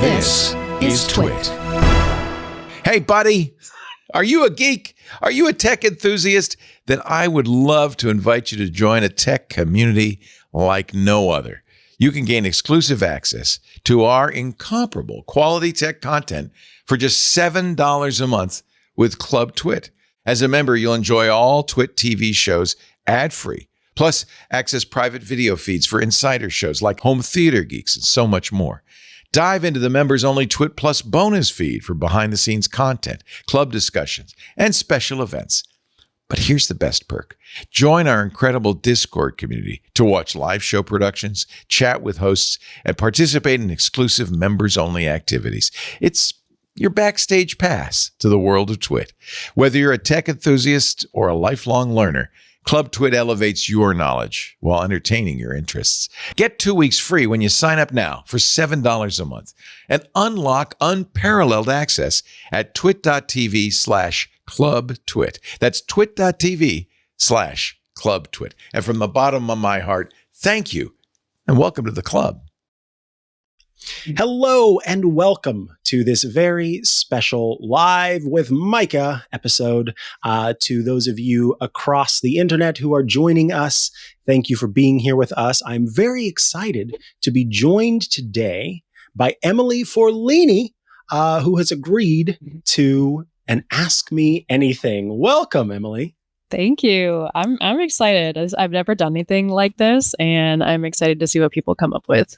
This is TWiT. Hey, buddy, are you a geek? Are you a tech enthusiast? Then I would love to invite you to join a tech community like no other. You can gain exclusive access to our incomparable quality tech content for just $7 a month with Club TWiT. As a member, you'll enjoy all TWiT TV shows ad-free, plus access private video feeds for insider shows like Home Theater Geeks and so much more. Dive into the members-only TWiT Plus bonus feed for behind-the-scenes content, club discussions, and special events. But here's the best perk. Join our incredible Discord community to watch live show productions, chat with hosts, and participate in exclusive members-only activities. It's your backstage pass to the world of TWiT. Whether you're a tech enthusiast or a lifelong learner, Club TWiT elevates your knowledge while entertaining your interests. Get 2 weeks free when you sign up now for $7 a month and unlock unparalleled access at twit.tv/clubtwit. That's twit.tv/clubtwit. And from the bottom of my heart, thank you and welcome to the club. Hello and welcome to this very special Live with Mikah episode. To those of you across the internet who are joining us, thank you for being here with us. I'm very excited to be joined today by Emily Forlini, who has agreed to an Ask Me Anything. Welcome, Emily. Thank you. I'm excited. I've never done anything like this, and I'm excited to see what people come up with.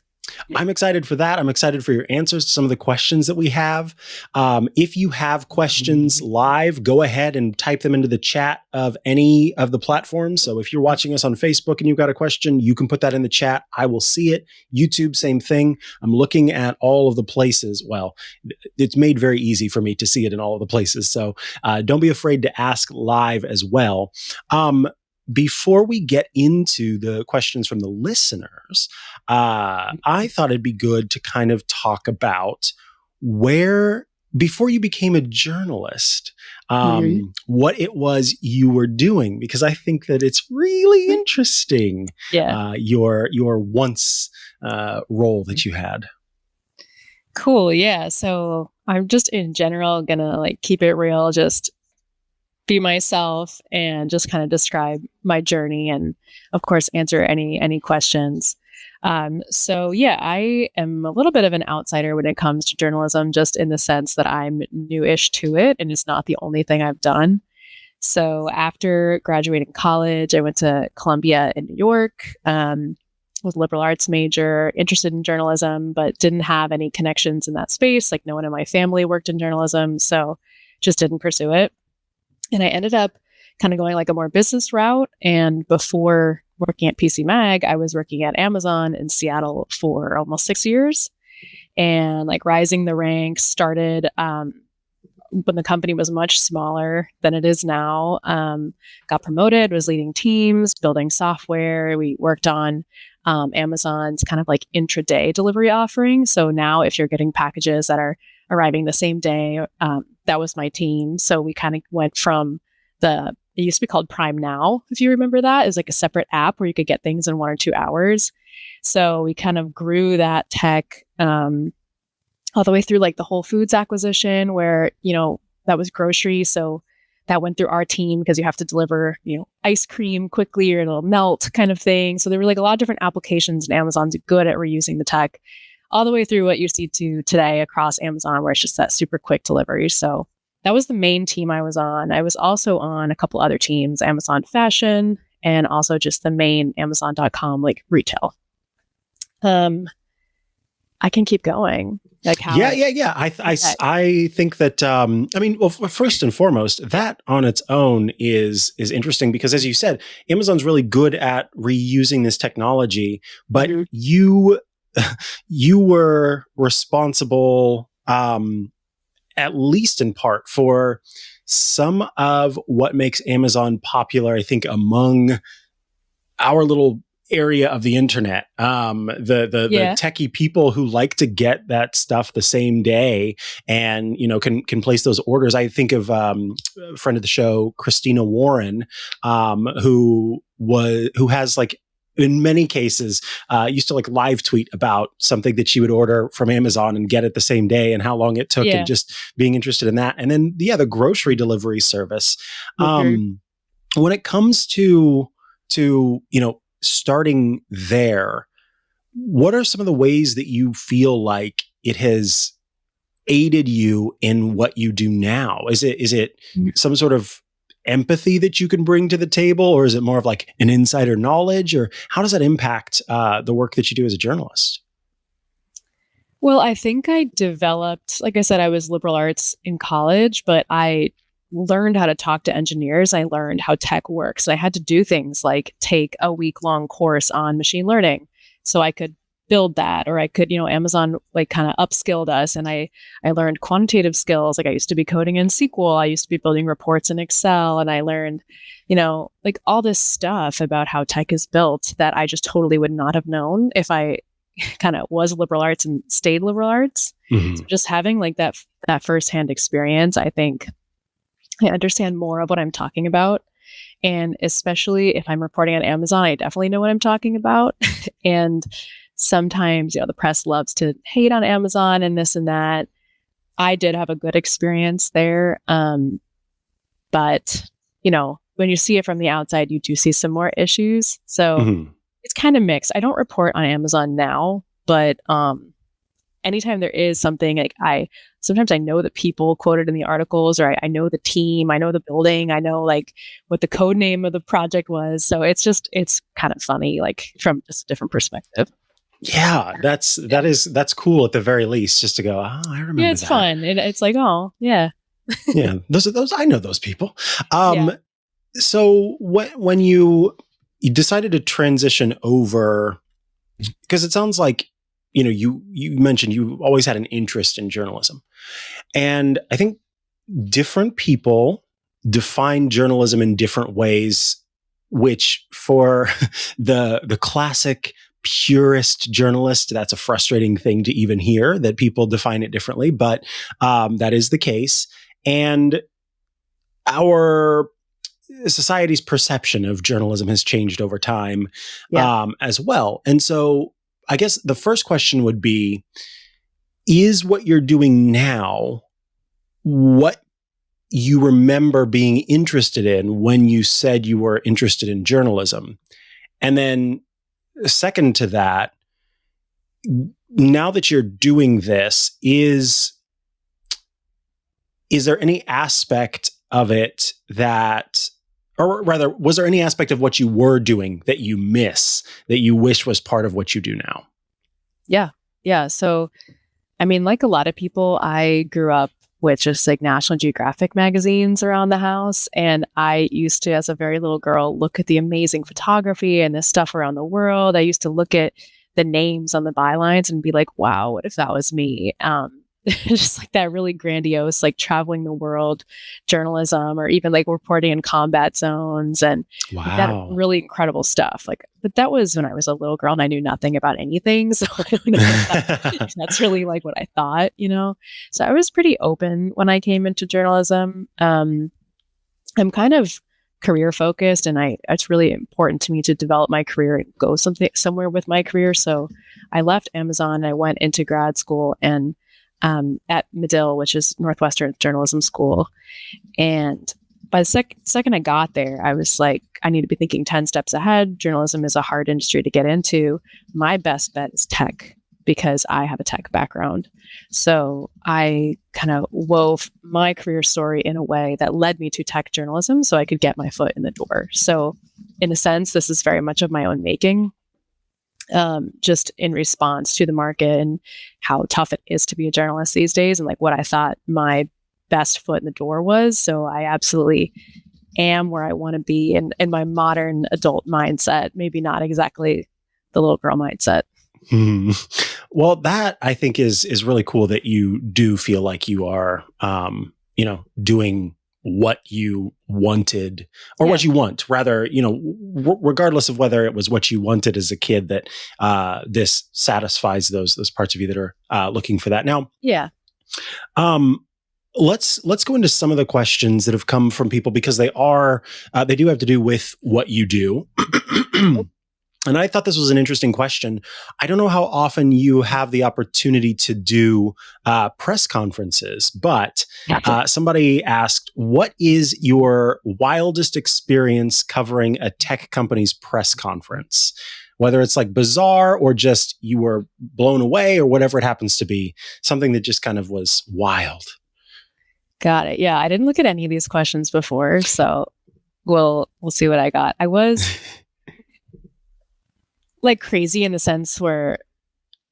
I'm excited for that. I'm excited for your answers to some of the questions that we have. If you have questions live, go ahead and type them into the chat of any of the platforms. So if you're watching us on Facebook and you've got a question, you can put that in the chat. I will see it. YouTube, same thing. I'm looking at all of the places. Well, it's made very easy for me to see it in all of the places. So don't be afraid to ask live as well. Before we get into the questions from the listeners, I thought it'd be good to kind of talk about before you became a journalist, what it was you were doing, because I think that it's really interesting. Yeah. Your once role that you had. Cool. Yeah. So I'm just in general gonna keep it real, just be myself and just kind of describe my journey and of course answer any questions. So yeah, I am a little bit of an outsider when it comes to journalism, just in the sense that I'm newish to it and it's not the only thing I've done. So after graduating college, I went to Columbia in New York, was a liberal arts major, interested in journalism, but didn't have any connections in that space. No one in my family worked in journalism, so just didn't pursue it. And I ended up kind of going a more business route. And before working at PC Mag, I was working at Amazon in Seattle for almost 6 years. And rising the ranks started when the company was much smaller than it is now. Got promoted, was leading teams, building software. We worked on Amazon's kind of intraday delivery offering. So now if you're getting packages that are arriving the same day, that was my team. So we kind of went from it used to be called Prime Now, if you remember that. It was a separate app where you could get things in 1 or 2 hours. So we kind of grew that tech all the way through the Whole Foods acquisition, where, that was grocery. So that went through our team because you have to deliver, ice cream quickly or it'll melt kind of thing. So there were a lot of different applications, and Amazon's good at reusing the tech, all the way through what you see to today across Amazon, where it's just that super quick delivery. So that was the main team I was on. I was also on a couple other teams, Amazon Fashion, and also just the main Amazon.com retail. I can keep going. Yeah. I think that, first and foremost, that on its own is interesting because, as you said, Amazon's really good at reusing this technology, but you were responsible, at least in part, for some of what makes Amazon popular, I think, among our little area of the internet. The techie people who like to get that stuff the same day and, can place those orders. I think of a friend of the show, Christina Warren, who has in many cases, used to like live tweet about something that she would order from Amazon and get it the same day and how long it took, and just being interested in that. And then, the grocery delivery service. When it comes to starting there, what are some of the ways that you feel like it has aided you in what you do now? Is it some sort of empathy that you can bring to the table, or is it more of like an insider knowledge, or how does that impact the work that you do as a journalist? Well, I think I developed, like I said, I was liberal arts in college, but I learned how to talk to engineers. I learned how tech works. I had to do things like take a week-long course on machine learning so I could build that, or I could, Amazon like kind of upskilled us, and I learned quantitative skills. Like I used to be coding in SQL, I used to be building reports in Excel, and I learned, like all this stuff about how tech is built that I just totally would not have known if I kind of was liberal arts and stayed liberal arts. So just having like that firsthand experience, I think I understand more of what I'm talking about. And especially if I'm reporting on Amazon, I definitely know what I'm talking about. And sometimes, the press loves to hate on Amazon and this and that. I did have a good experience there. But, when you see it from the outside, you do see some more issues. So it's kind of mixed. I don't report on Amazon now, but anytime there is something, like sometimes I know the people quoted in the articles, or I know the team, I know the building, I know like what the code name of the project was. So it's kind of funny, like from just a different perspective. Yeah, that's cool at the very least, just to go, oh, I remember. Yeah, it's fun. It's like, oh, yeah. Yeah, those I know those people. So when you decided to transition over, because it sounds like, you mentioned you always had an interest in journalism, and I think different people define journalism in different ways, which for the classic purist journalist, that's a frustrating thing to even hear, that people define it differently, but that is the case. And our society's perception of journalism has changed over time as well. And so I guess the first question would be, is what you're doing now what you remember being interested in when you said you were interested in journalism? And then second to that, now that you're doing this, is there any aspect of it that, or rather, was there any aspect of what you were doing that you miss, that you wish was part of what you do now? Yeah. So, I mean, like a lot of people, I grew up with just like National Geographic magazines around the house. And I used to, as a very little girl, look at the amazing photography and the stuff around the world. I used to look at the names on the bylines and be like, wow, what if that was me? Just like that really grandiose, like traveling the world journalism, or even like reporting in combat zones and that really incredible stuff. Like, but that was when I was a little girl and I knew nothing about anything. So I don't know if that's really like what I thought, So I was pretty open when I came into journalism. I'm kind of career focused, and it's really important to me to develop my career and go somewhere with my career. So I left Amazon, I went into grad school and at Medill, which is Northwestern Journalism School. And by the second I got there, I was like, I need to be thinking 10 steps ahead. Journalism is a hard industry to get into. My best bet is tech, because I have a tech background. So I kind of wove my career story in a way that led me to tech journalism so I could get my foot in the door. So in a sense, this is very much of my own making. Just in response to the market and how tough it is to be a journalist these days, and like what I thought my best foot in the door was. So I absolutely am where I want to be in my modern adult mindset, maybe not exactly the little girl mindset. Well, that I think is really cool, that you do feel like you are, doing what you wanted, or what you want, rather, regardless of whether it was what you wanted as a kid, that this satisfies those parts of you that are looking for that. Now, let's go into some of the questions that have come from people, because they do have to do with what you do. And I thought this was an interesting question. I don't know how often you have the opportunity to do press conferences, but somebody asked, what is your wildest experience covering a tech company's press conference? Whether it's like bizarre or just you were blown away or whatever it happens to be, something that just kind of was wild. Got it. Yeah, I didn't look at any of these questions before, so we'll see what I got. I was like crazy in the sense where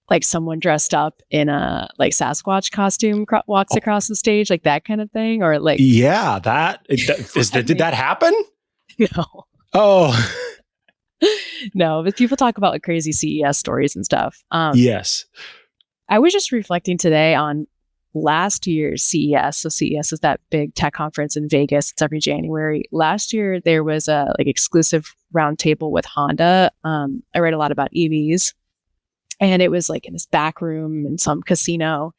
like someone dressed up in a like Sasquatch costume walks across the stage, like that kind of thing, or like did that happen? No. Oh. No, but people talk about like crazy CES stories and stuff. Yes. I was just reflecting today on last year's CES. So CES is that big tech conference in Vegas. It's every January. Last year there was a like exclusive roundtable with Honda. I read a lot about EVs, and it was like in this back room in some casino,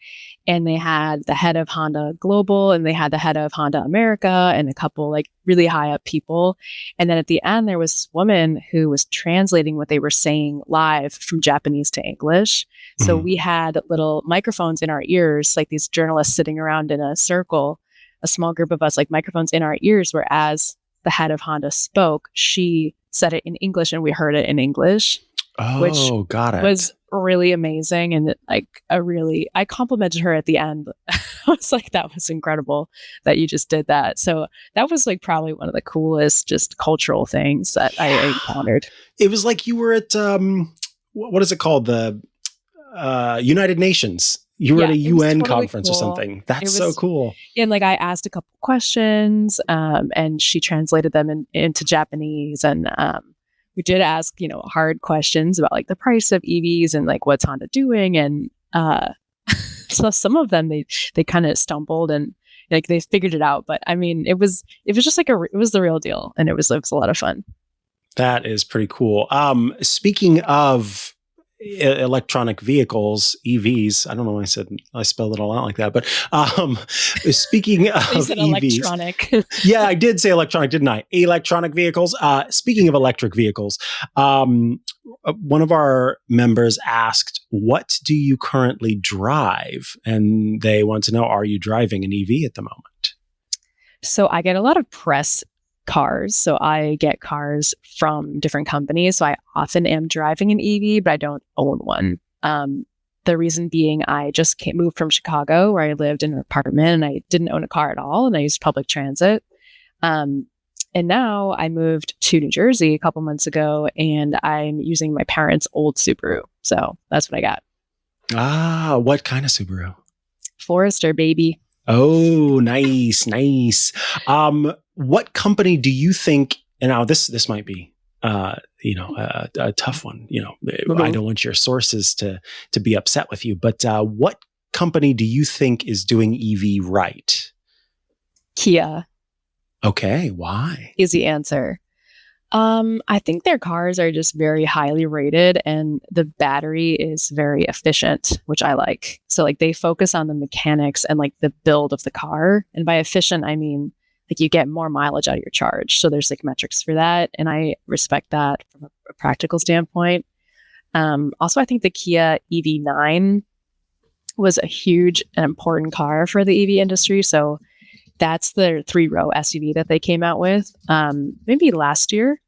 and they had the head of Honda Global and they had the head of Honda America and a couple like really high up people. And then at the end, there was this woman who was translating what they were saying live from Japanese to English. So we had little microphones in our ears, like these journalists sitting around in a circle, a small group of us, like microphones in our ears, where as the head of Honda spoke, she said it in English and we heard it in English. Which got it. Was really amazing. And I complimented her at the end. I was like, that was incredible that you just did that. So that was like probably one of the coolest just cultural things that I encountered. It was like you were at, what is it called? The United Nations. You were at a UN totally conference cool. Or something. That's so cool. And like I asked a couple questions and she translated them into Japanese, and we did ask, hard questions about like the price of EVs and like what's Honda doing. And so some of them, they kind of stumbled and like they figured it out. But I mean, it was just like it was the real deal. And it was a lot of fun. That is pretty cool. Speaking of electronic vehicles, EVs. I don't know why I spelled it all out like that, but speaking of you said EVs, electronic. Yeah, I did say electronic, didn't I? Electronic vehicles. Speaking of electric vehicles, one of our members asked, "What do you currently drive?" And they want to know, are you driving an EV at the moment? So I get a lot of press cars. So I get cars from different companies. So I often am driving an EV, but I don't own one. The reason being, I just moved from Chicago, where I lived in an apartment, and I didn't own a car at all, and I used public transit. And now I moved to New Jersey a couple months ago, and I'm using my parents' old Subaru. So that's what I got. Ah, what kind of Subaru? Forester, baby. Oh, nice. What company do you think, and now this might be, a tough one, I don't want your sources to be upset with you, but what company do you think is doing EV right? Kia. Okay. Why? Easy answer. I think their cars are just very highly rated, and the battery is very efficient, which I like. So like they focus on the mechanics and like the build of the car. And by efficient, I mean like you get more mileage out of your charge. So there's like metrics for that. And I respect that from a practical standpoint. Also, I think the Kia EV9 was a huge and important car for the EV industry. So that's the 3-row SUV that they came out with maybe last year.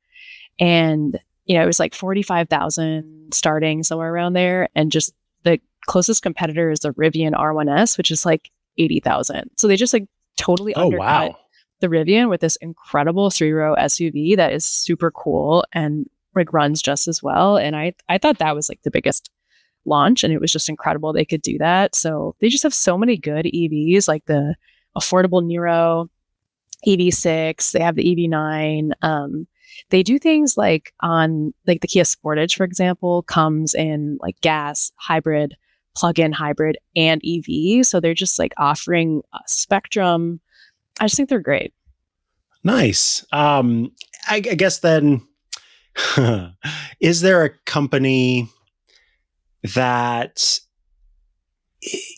And, it was like 45,000 starting somewhere around there. And just the closest competitor is the Rivian R1S, which is like 80,000. So they just like totally undercut the Rivian with this incredible 3-row SUV that is super cool and like runs just as well. And I thought that was like the biggest launch, and it was just incredible they could do that. So they just have so many good EVs, like the affordable Niro, EV6, they have the EV9. They do things like on like the Kia Sportage, for example, comes in like gas, hybrid, plug-in hybrid, and EV. So they're just like offering a spectrum. I just think they're great. Nice. I guess then, is there a company that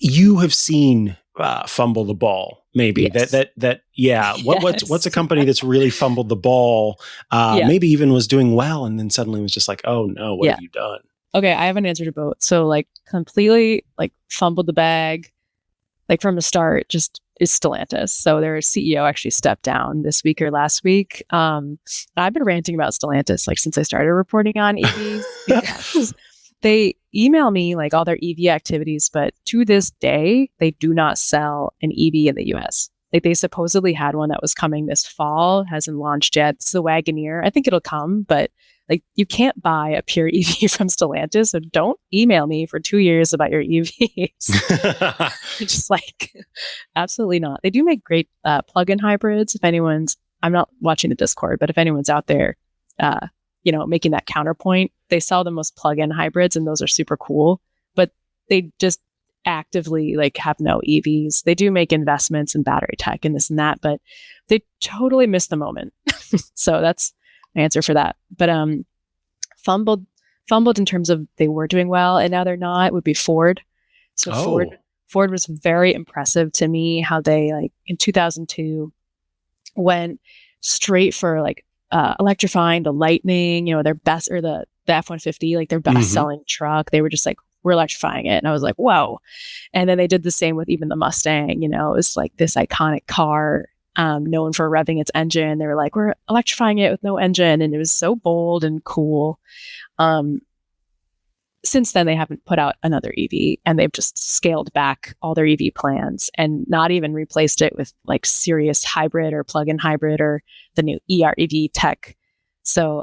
you have seen fumble the ball maybe. Yes. Yeah. Yes. What's a company that's really fumbled the ball? Maybe even was doing well and then suddenly was just like, oh no, what have you done? Okay, I have an answer to both. So like completely like fumbled the bag, like from the start, just is Stellantis. So their CEO actually stepped down this week or last week. I've been ranting about Stellantis like since I started reporting on EVs because they email me like all their EV activities, but to this day, they do not sell an EV in the US. Like they supposedly had one that was coming this fall, hasn't launched yet. It's the Wagoneer. I think it'll come, but like you can't buy a pure EV from Stellantis. So don't email me for 2 years about your EVs. Just like, absolutely not. They do make great plug-in hybrids. If anyone's, I'm not watching the Discord, but if anyone's out there, making that counterpoint, they sell the most plug-in hybrids and those are super cool, but they just actively like have no EVs. They do make investments in battery tech and this and that, but they totally miss the moment. So that's my answer for that. But fumbled in terms of they were doing well and now they're not would be Ford. So Ford was very impressive to me how they like in 2002 went straight for like electrifying the Lightning, their best, or the F-150, like their best selling truck. They were just like, we're electrifying it. And I was like, whoa. And then they did the same with even the Mustang, it was like this iconic car known for revving its engine. They were like, we're electrifying it with no engine. And it was so bold and cool. Since then, they haven't put out another EV and they've just scaled back all their EV plans and not even replaced it with like serious hybrid or plug-in hybrid or the new EREV tech. So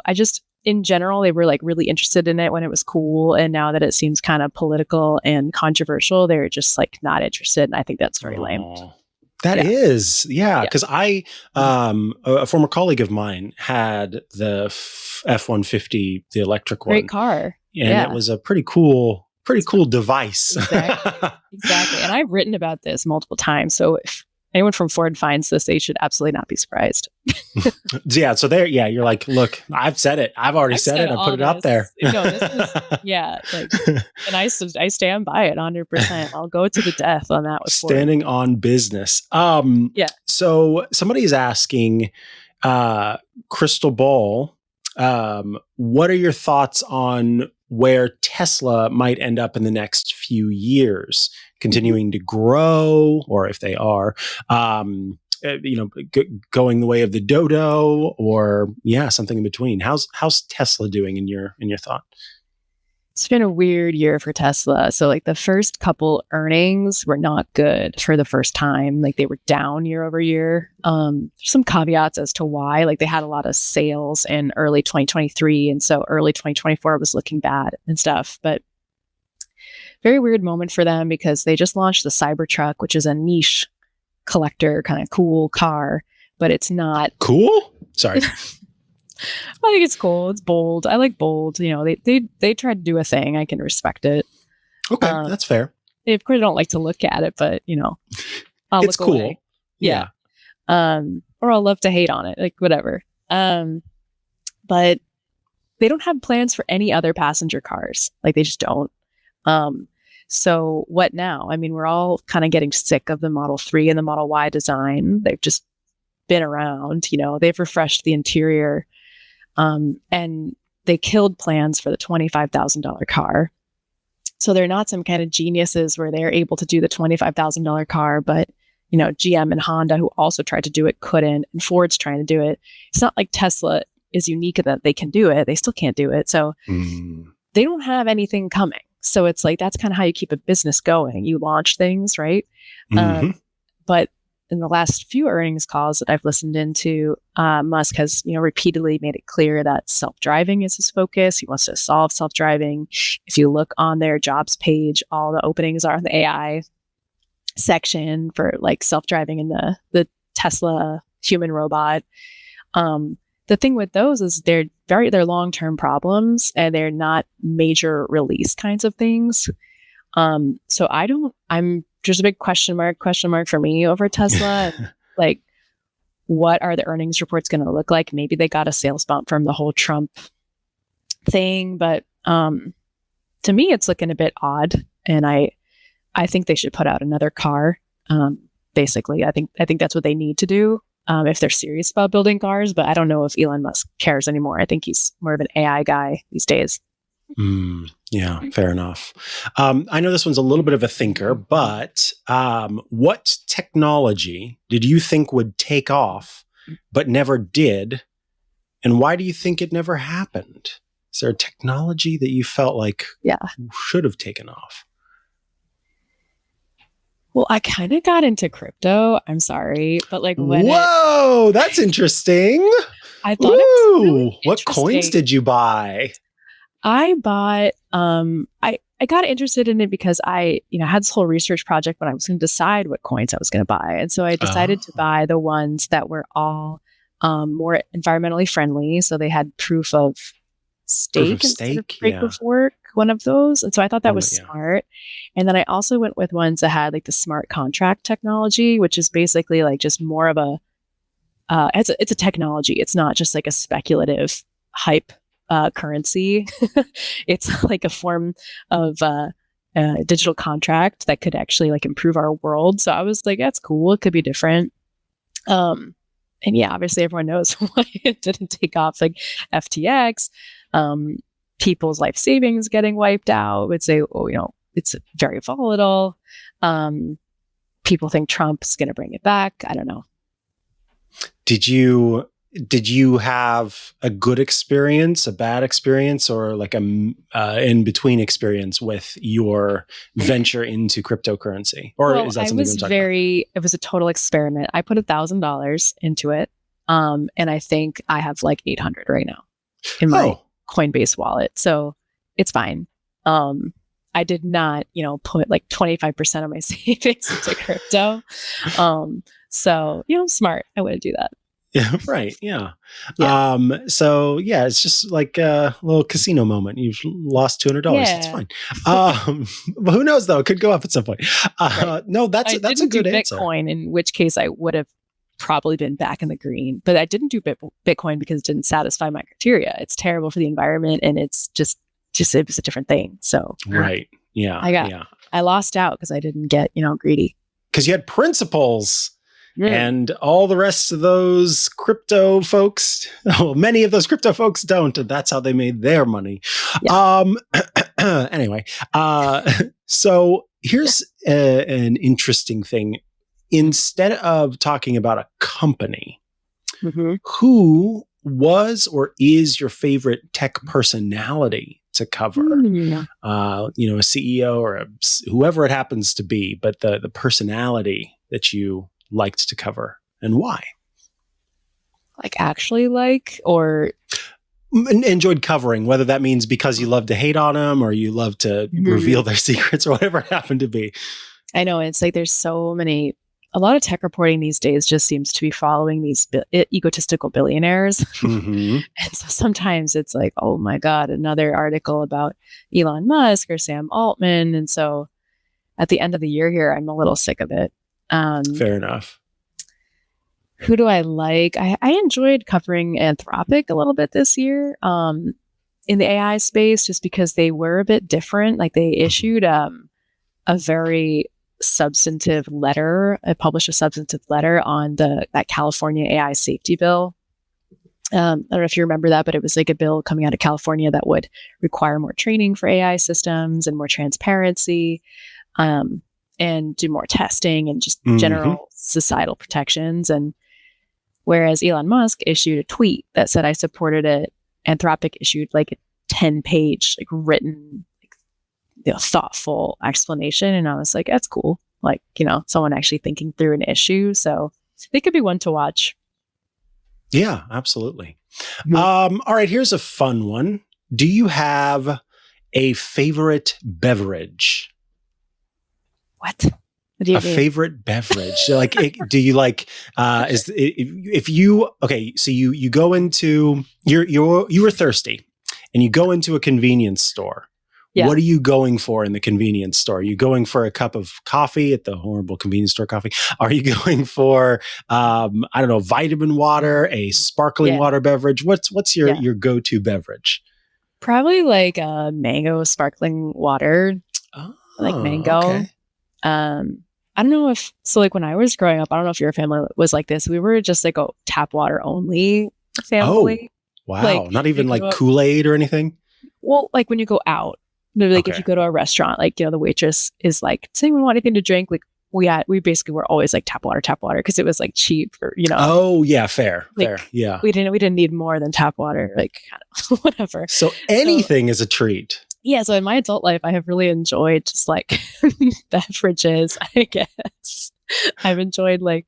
in general, they were like really interested in it when it was cool. And now that it seems kind of political and controversial, they're just like not interested. And I think that's very lame. That is, because I, a former colleague of mine had the F-150, the electric one. Great car. And it was a pretty cool device. Exactly. And I've written about this multiple times. So if anyone from Ford finds this, they should absolutely not be surprised. So there, you're like, look, I've said it. I've already said it. I put it out there. No, this is, and I stand by it 100%. I'll go to the death on that with standing Ford. on business. So somebody is asking, Crystal Ball, what are your thoughts on where Tesla might end up in the next few years, continuing to grow, or if they are, going the way of the dodo, or something in between? How's Tesla doing in your thought? It's been a weird year for Tesla. So like the first couple earnings were not good for the first time. Like they were down year over year. There's some caveats as to why. Like they had a lot of sales in early 2023. And so early 2024 was looking bad and stuff. But very weird moment for them because they just launched the Cybertruck, which is a niche collector kind of cool car, but it's not cool. Sorry. I think it's cool. It's bold. I like bold. They tried to do a thing. I can respect it. Okay, that's fair. They of course don't like to look at it, but I'll it's look cool. away. Yeah. Or I'll love to hate on it, like whatever. But they don't have plans for any other passenger cars. Like they just don't. So what now? I mean, we're all kind of getting sick of the Model 3 and the Model Y design. They've just been around. They've refreshed the interior. And they killed plans for the $25,000 car. So they're not some kind of geniuses where they're able to do the $25,000 car, but GM and Honda, who also tried to do it, couldn't, and Ford's trying to do it. It's not like Tesla is unique in that they can do it. They still can't do it. So they don't have anything coming. So it's like, that's kind of how you keep a business going. You launch things, right? But in the last few earnings calls that I've listened into, Musk has, repeatedly made it clear that self-driving is his focus. He wants to solve self-driving. If you look on their jobs page, all the openings are in the AI section for like self-driving and the Tesla human robot. The thing with those is they're long-term problems and they're not major release kinds of things. So I'm just a big question mark for me over Tesla. Like, what are the earnings reports going to look like? Maybe they got a sales bump from the whole Trump thing, but to me, it's looking a bit odd. And I think they should put out another car. basically. I think that's what they need to do if they're serious about building cars. But I don't know if Elon Musk cares anymore. I think he's more of an AI guy these days. Yeah, fair enough. I know this one's a little bit of a thinker, but what technology did you think would take off but never did? And why do you think it never happened? Is there a technology that you felt like should have taken off? Well, I kind of got into crypto. I'm sorry, but like whoa, that's interesting. I thought it was really what coins did you buy? I bought I got interested in it because I had this whole research project when I was going to decide what coins I was going to buy. And so I decided to buy the ones that were all more environmentally friendly. So they had proof of stake instead of proof of work, one of those. And so I thought that was smart. And then I also went with ones that had like the smart contract technology, which is basically like just more of a it's a technology. It's not just like a speculative hype currency. It's like a form of digital contract that could actually like improve our world. So I was like, that's cool. It could be different. And yeah, obviously everyone knows why it didn't take off, like FTX, people's life savings getting wiped out. Would say, it's very volatile. People think Trump's going to bring it back. I don't know. Did you have a good experience, a bad experience, or like a in-between experience with your venture into cryptocurrency? Or is that something you want to talk about? It was a total experiment. I put $1,000 into it. And I think I have like 800 right now in my Coinbase wallet. So it's fine. I did not, put like 25% of my savings into crypto. So, smart. I wouldn't do that. Yeah, right. Yeah. So yeah, it's just like a little casino moment. You've lost $200. Yeah. It's fine. But who knows though? It could go up at some point. Right. No, that's a good answer. Bitcoin, in which case I would have probably been back in the green, but I didn't do Bitcoin because it didn't satisfy my criteria. It's terrible for the environment, and it's just it was a different thing. So right. Yeah. I lost out because I didn't get, greedy. Because you had principles. And all the rest of those crypto folks, many of those crypto folks don't, and that's how they made their money. Yeah. Anyway, so here's an interesting thing. Instead of talking about a company, who was or is your favorite tech personality to cover? A CEO or whoever it happens to be, but the personality that you liked to cover, and why? Or enjoyed covering, whether that means because you love to hate on them or you love to reveal their secrets or whatever it happened to be. I know, it's like there's so many. A lot of tech reporting these days just seems to be following these egotistical billionaires. And so sometimes it's like, oh my God, another article about Elon Musk or Sam Altman. And so at the end of the year here, I'm a little sick of it. Fair enough. Who do I like? I enjoyed covering Anthropic a little bit this year in the AI space, just because they were a bit different. Like they issued a very substantive letter. I published a substantive letter on that California AI safety bill. I don't know if you remember that, but it was like a bill coming out of California that would require more training for AI systems and more transparency. And do more testing and just general societal protections. And whereas Elon Musk issued a tweet that said I supported it, Anthropic issued like a 10-page like written, thoughtful explanation. And I was like, that's cool. Like, someone actually thinking through an issue. So they could be one to watch. Yeah, absolutely. All right, here's a fun one. Do you have a favorite beverage? What do you mean? Favorite beverage? So do you like? If you so you go into you were thirsty, and you go into a convenience store. Yeah. What are you going for in the convenience store? Are you going for a cup of coffee at the horrible convenience store coffee? Are you going for vitamin water, a sparkling water beverage? What's your go-to beverage? Probably like a mango sparkling water. Oh, like mango. Okay. I I don't know if, so like when I was growing up, I don't know if your family was like this. We were just like a tap water only family. Wow. Like, Not even you like know, Kool-Aid or anything? well, like when you go out, like if Okay. you go to a restaurant, like, the waitress is like, does anyone want anything to drink? Like we basically were always like tap water, because it was like cheap or, Oh, yeah. Fair. like Yeah. we didn't need more than tap water, like kind of whatever. So anything is a treat. Yeah. So in my adult life, I have really enjoyed just like beverages, I guess. I've enjoyed like,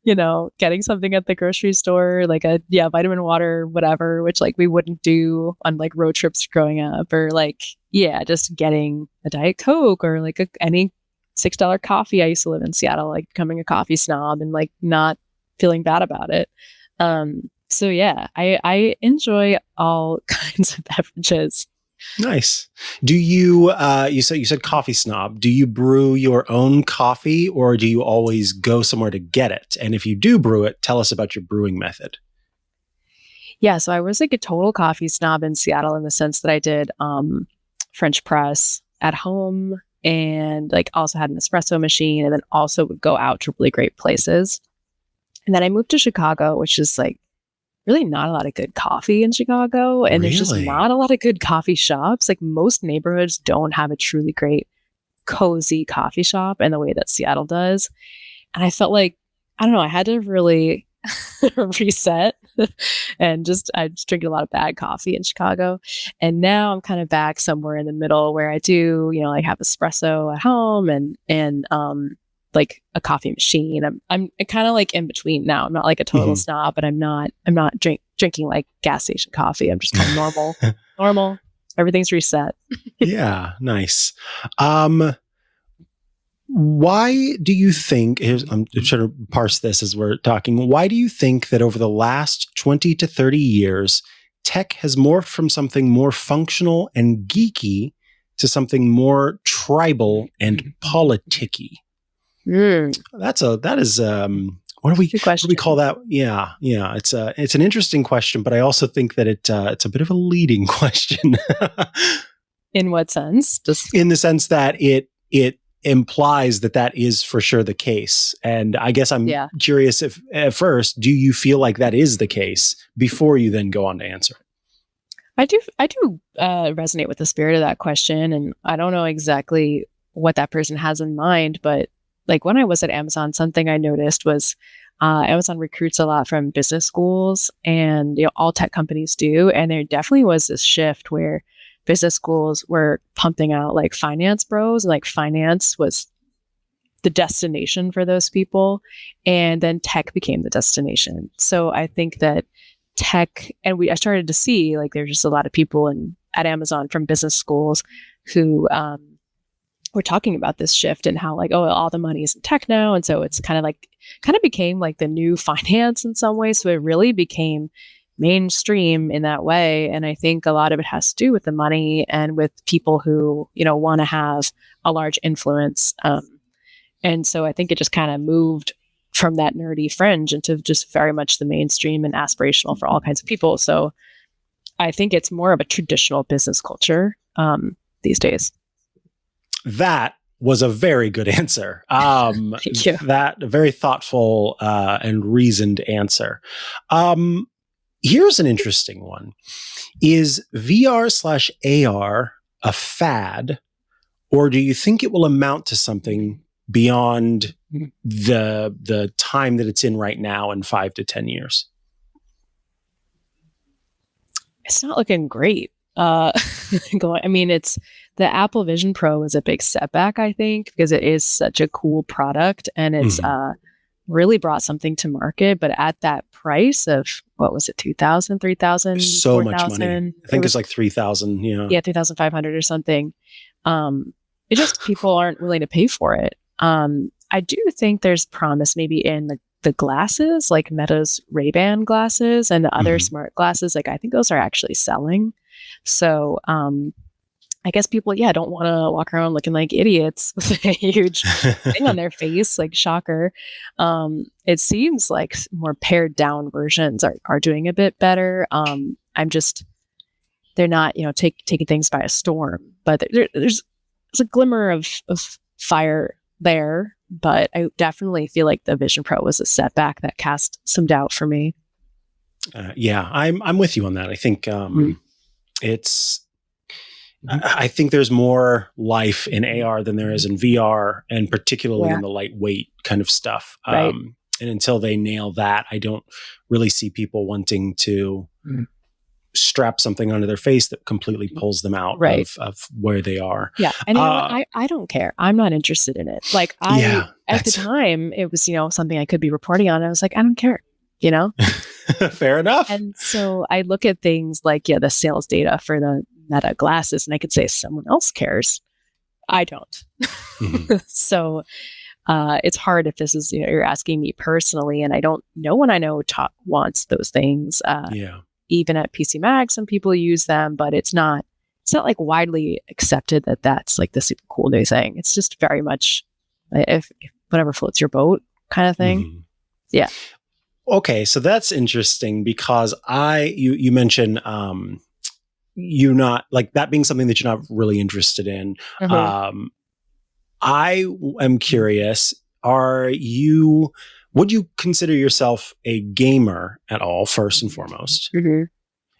getting something at the grocery store, like vitamin water, whatever, which like we wouldn't do on like road trips growing up, or like, just getting a Diet Coke or like any $6 coffee. I used to live in Seattle, like becoming a coffee snob and like not feeling bad about it. So yeah, I enjoy all kinds of beverages. Nice. Do you you said coffee snob. Do you brew your own coffee or do you always go somewhere to get it? And if you do brew it, tell us about your brewing method. Yeah, so I was like a total coffee snob in Seattle in the sense that I did French press at home and like also had an espresso machine, and then also would go out to really great places. And then I moved to Chicago, which is like really not a lot of good coffee in Chicago. And there's just Really? not a lot of good coffee shops. Like most neighborhoods don't have a truly great, cozy coffee shop in the way that Seattle does. And I felt like, I don't know, I had to really reset and I just drink a lot of bad coffee in Chicago. And now I'm kind of back somewhere in the middle where I do, like have espresso at home and like a coffee machine. I'm kind of like in between now. I'm not like a total snob, but I'm not drinking like gas station coffee. I'm just kind of normal. Everything's reset. Yeah, nice. Why do you think, I'm trying to parse this as we're talking, why do you think that over the last 20 to 30 years, tech has morphed from something more functional and geeky to something more tribal and politicky? That is what do we call that? Yeah. It's an interesting question, but I also think that it's a bit of a leading question. In what sense? Just in the sense that it implies that is for sure the case. And I guess I'm curious if at first, do you feel like that is the case before you then go on to answer it? I do resonate with the spirit of that question, and I don't know exactly what that person has in mind, but like when I was at Amazon, something I noticed was Amazon recruits a lot from business schools, and all tech companies do. And there definitely was this shift where business schools were pumping out like finance bros, and like finance was the destination for those people. And then tech became the destination. So I think that tech, and I started to see like there's just a lot of people at Amazon from business schools who were talking about this shift and how like, oh, all the money is in tech now. And so it's kind of became like the new finance in some ways. So it really became mainstream in that way. And I think a lot of it has to do with the money and with people who, want to have a large influence. And so I think it just kind of moved from that nerdy fringe into just very much the mainstream and aspirational for all kinds of people. So I think it's more of a traditional business culture these days. That was a very good answer. Thank you. That a very thoughtful and reasoned answer. Here's an interesting one. Is VR/AR a fad, or do you think it will amount to something beyond the time that it's in right now in 5 to 10 years? It's not looking great. It's the Apple Vision Pro is a big setback, I think, because it is such a cool product and it's really brought something to market. But at that price of, what was it, $2,000, $3,000? So 4, much money. I think it's like $3,000. Yeah, $3,500 or something. It just, people aren't willing to pay for it. I do think there's promise maybe in the glasses, like Meta's Ray-Ban glasses and the other smart glasses. Like I think those are actually selling. So I guess people, don't want to walk around looking like idiots with a huge thing on their face, like shocker. It seems like more pared down versions are doing a bit better. They're not, taking things by a storm, but there's a glimmer of fire there, But I definitely feel like the Vision Pro was a setback that cast some doubt for me. Yeah, I'm with you on that. I think it's. I think there's more life in AR than there is in VR, and particularly in the lightweight kind of stuff. Right. And until they nail that, I don't really see people wanting to strap something onto their face that completely pulls them out of where they are. Yeah. And you know what? I don't care. I'm not interested in it. Like at the time, it was, something I could be reporting on. I was like, I don't care, Fair enough. And so I look at things like, the sales data for the Meta glasses, and I could say someone else cares. I don't. So it's hard if this is, you're asking me personally, and I don't know when I know wants those things. Even at PC Mag, some people use them, but it's not like widely accepted that that's like the super cool new thing. It's just very much if whatever floats your boat kind of thing. Yeah. Okay, so that's interesting because you mentioned you not like that being something that you're not really interested in. I am curious, would you consider yourself a gamer at all, first and foremost?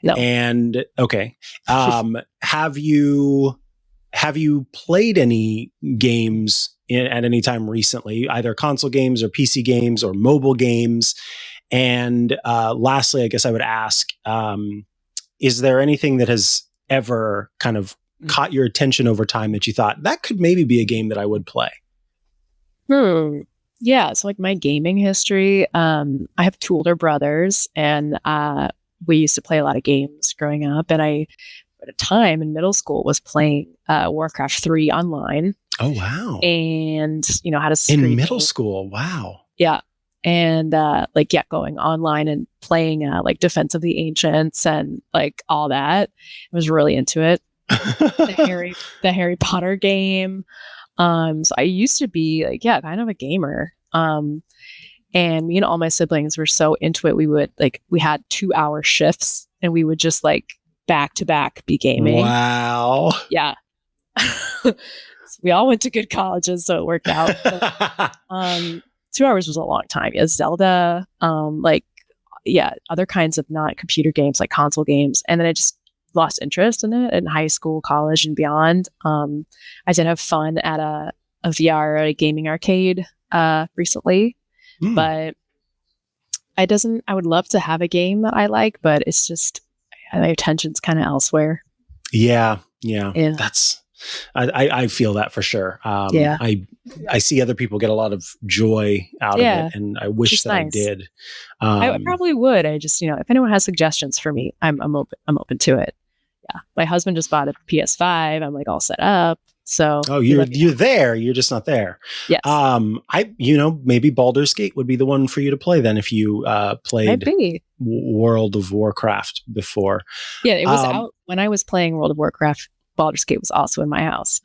No. And okay. Have you played any games at any time recently, either console games or PC games or mobile games? And lastly, I guess I would ask, is there anything that has ever kind of caught your attention over time that you thought that could maybe be a game that I would play? Yeah. So like my gaming history, I have two older brothers, and we used to play a lot of games growing up. And I, at a time in middle school, was playing Warcraft 3 online. Oh, wow. And, had a in middle school. Wow. Yeah. And going online and playing like Defense of the Ancients and like all that. I was really into it. the Harry Potter game. So I used to be like, kind of a gamer. And me and all my siblings were so into it. We had 2-hour shifts, and we would just like back to back be gaming. Wow. Yeah. So we all went to good colleges, so it worked out. But, 2 hours was a long time. Yeah, Zelda, other kinds of not computer games like console games. And then I just lost interest in it in high school, college, and beyond. I did have fun at a VR gaming arcade recently, but I would love to have a game that I like, but it's just my attention's kind of elsewhere. Yeah. I feel that for sure. I see other people get a lot of joy out of it, and I wish that nice. I did. I probably would. I just, if anyone has suggestions for me, I'm open to it. Yeah, my husband just bought a PS5. I'm like all set up. So you're there. You're just not there. Yes. Maybe Baldur's Gate would be the one for you to play then if you played World of Warcraft before. Yeah, it was out when I was playing World of Warcraft. Baldur's Gate was also in my house.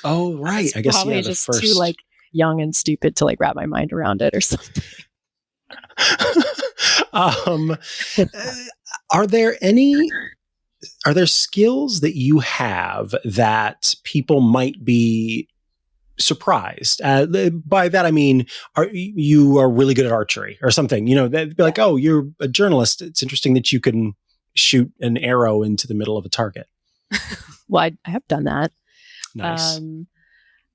Oh, right. I guess probably just first. Too like young and stupid to like wrap my mind around it or something. Are there skills that you have that people might be surprised? By that I mean, you are really good at archery or something? They'd be like, "Oh, you're a journalist. It's interesting that you can shoot an arrow into the middle of a target." Well, I have done that. Nice.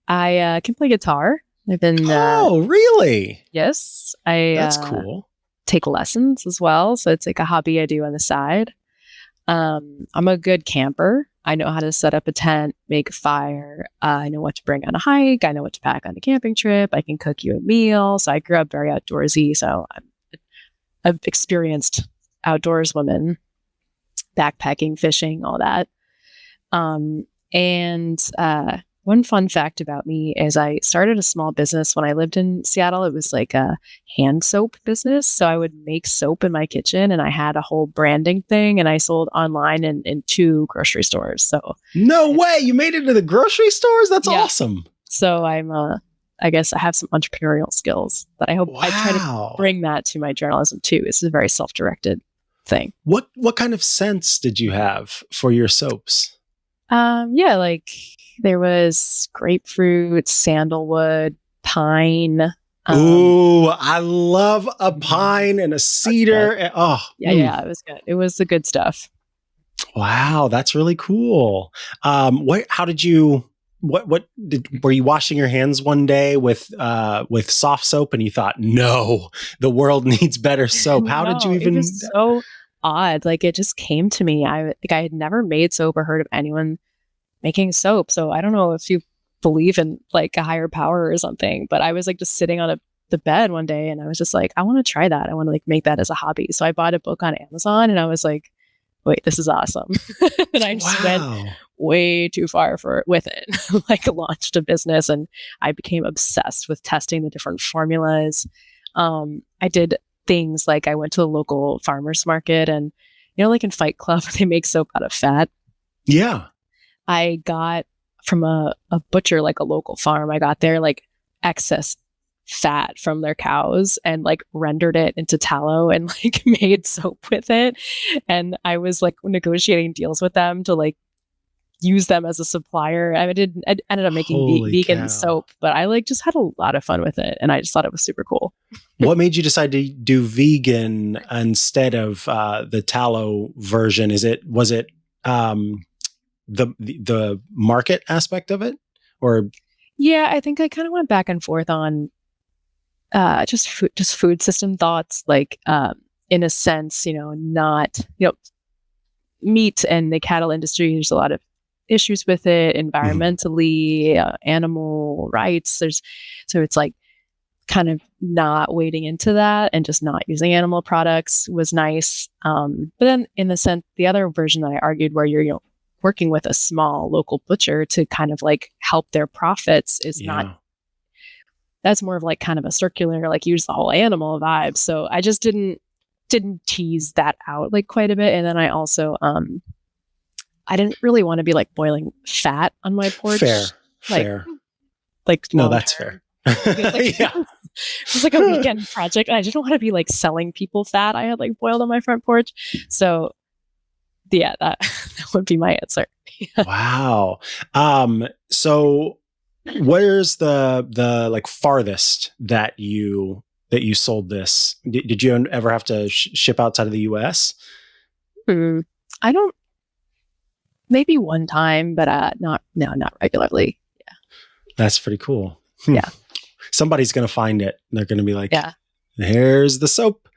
I can play guitar. I've been. Oh, really? Yes, That's cool. Take lessons as well, so it's like a hobby I do on the side. I'm a good camper. I know how to set up a tent, make a fire. I know what to bring on a hike. I know what to pack on a camping trip. I can cook you a meal. So I grew up very outdoorsy. So I'm an experienced outdoors woman, backpacking, fishing, all that. One fun fact about me is I started a small business when I lived in Seattle. It was like a hand soap business. So I would make soap in my kitchen, and I had a whole branding thing, and I sold online in 2 grocery stores. So no way, you made it to the grocery stores? That's awesome. So I guess I have some entrepreneurial skills that I hope I try to bring that to my journalism too. It's a very self-directed thing. What kind of scents did you have for your soaps? Like there was grapefruit, sandalwood, pine. Ooh, I love a pine and a cedar. Oh, Yeah, it was good. It was the good stuff. Wow, that's really cool. How did you? Were you washing your hands one day with soft soap and you thought, no, the world needs better soap? How did you even? It was so odd. Like it just came to me. I had never made soap or heard of anyone making soap. So I don't know if you believe in like a higher power or something, but I was like just sitting on the bed one day and I was just like, I want to try that. I want to like make that as a hobby. So I bought a book on Amazon and I was like, wait, this is awesome. And I just went way too far with it. Like launched a business and I became obsessed with testing the different formulas. I did things like I went to the local farmer's market and, like in Fight Club, they make soap out of fat. Yeah. I got from a butcher, like a local farm, I got their like excess fat from their cows and like rendered it into tallow and like made soap with it. And I was like negotiating deals with them to like use them as a supplier. I ended up making vegan soap, but I like just had a lot of fun with it. And I just thought it was super cool. What made you decide to do vegan instead of the tallow version? Was it the market aspect of it, or? Yeah, I think I kind of went back and forth on just food system thoughts, like in a sense, not meat and the cattle industry. There's a lot of issues with it environmentally, animal rights. So it's like kind of not wading into that and just not using animal products was nice. But then in the sense, the other version that I argued where you're working with a small local butcher to kind of like help their profits is not. That's more of like kind of a circular, like use the whole animal vibe. So I just didn't tease that out like quite a bit. And then I also, I didn't really want to be like boiling fat on my porch. Fair. Like, no, that's fair. It was like a weekend project. And I didn't want to be like selling people fat I had like boiled on my front porch. So yeah, that would be my answer. Wow. So where's the like farthest that you sold this? Did you ever have to ship outside of the US? I don't, maybe one time, but not regularly. Yeah. That's pretty cool. Yeah. Somebody's going to find it. They're going to be like, yeah, here's the soap.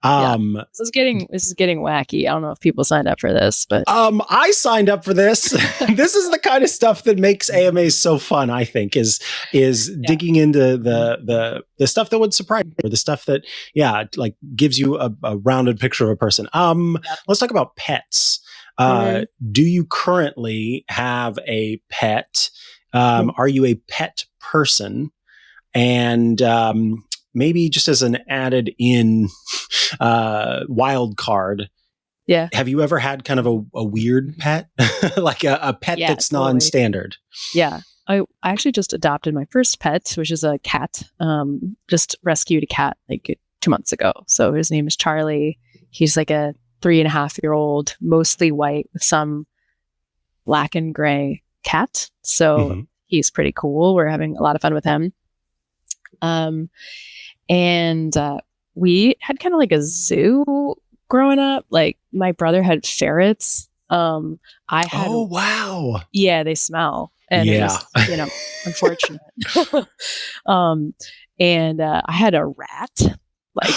This is getting wacky. I don't know if people signed up for this, but I signed up for this. This is the kind of stuff that makes AMAs so fun, I think, is digging into the stuff that would surprise you, or the stuff that like gives you a rounded picture of a person. Let's talk about pets. Do you currently have a pet? Are you a pet person? And maybe just as an added in wild card, have you ever had kind of a weird pet, like a pet that's totally non-standard? Yeah, I actually just adopted my first pet, which is a cat. Just rescued a cat like 2 months ago. So his name is Charlie. He's like a 3.5-year-old, mostly white with some black and gray cat. So he's pretty cool. We're having a lot of fun with him. And we had kind of like a zoo growing up. Like my brother had ferrets. I had. Oh wow! Yeah, they smell, and it was, unfortunate. And I had a rat. Like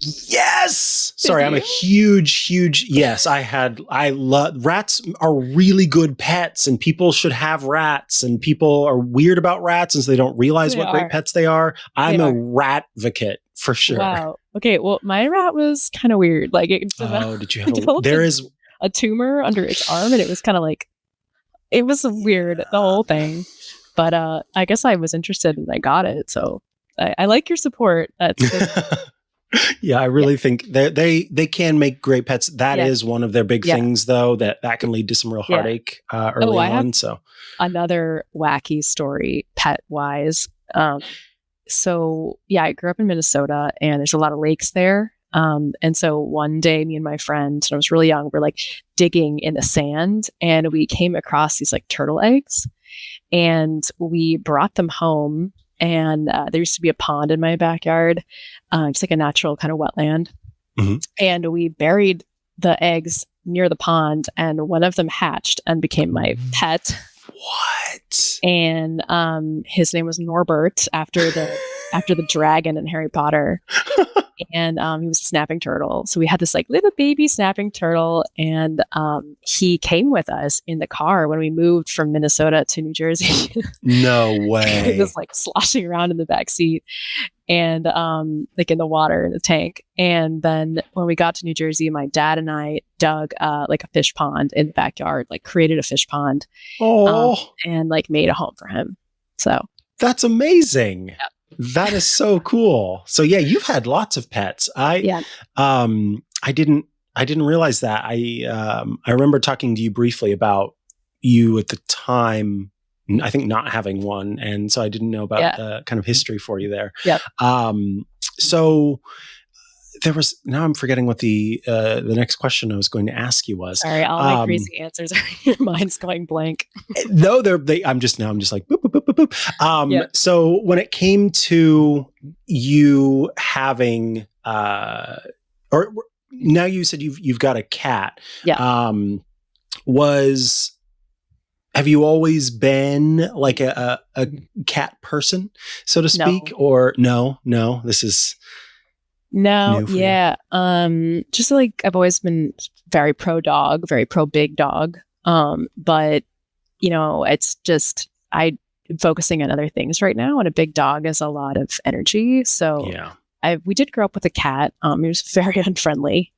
yes. Sorry, I'm a huge. Yes, I love rats. Are really good pets, and people should have rats. And people are weird about rats, and so they don't realize what great pets they are. I'm a rat advocate for sure. Wow. Okay. Well, my rat was kind of weird. Like it did you have? There is a tumor under its arm, and it was kind of like it was weird, the whole thing. But I guess I was interested, and I got it. So I like your support. That's yeah, I really think they can make great pets. That is one of their big things, though, that can lead to some real heartache early on. So another wacky story, pet wise. So I grew up in Minnesota, and there's a lot of lakes there. And so one day, me and my friend, when I was really young, we're like digging in the sand, and we came across these like turtle eggs, and we brought them home. And there used to be a pond in my backyard, just like a natural kind of wetland. Mhm. And we buried the eggs near the pond, and one of them hatched and became my pet. What? And his name was Norbert after the dragon in Harry Potter. And he was a snapping turtle. So we had this like little baby snapping turtle, and he came with us in the car when we moved from Minnesota to New Jersey. No way. He was like sloshing around in the back seat and like in the water in the tank. And then when we got to New Jersey, my dad and I dug like a fish pond in the backyard, like created a fish pond, and like made a home for him. So that's amazing. Yeah. That is so cool. So yeah, you've had lots of pets. I didn't realize that. I remember talking to you briefly about you at the time, I think not having one. And so I didn't know about the kind of history for you there. Yep. So there was, now I'm forgetting what the next question I was going to ask you was. Sorry, all my crazy answers are your mind's going blank. No, I'm just like boop, boop, boop, boop, boop. So when it came to you having, or now you said you've got a cat. Yeah. Have you always been like a cat person, so to speak, or no? This is. No, yeah. Just like I've always been very pro dog, very pro big dog. But you know, it's just I'm focusing on other things right now, and a big dog is a lot of energy. So we did grow up with a cat. He was very unfriendly.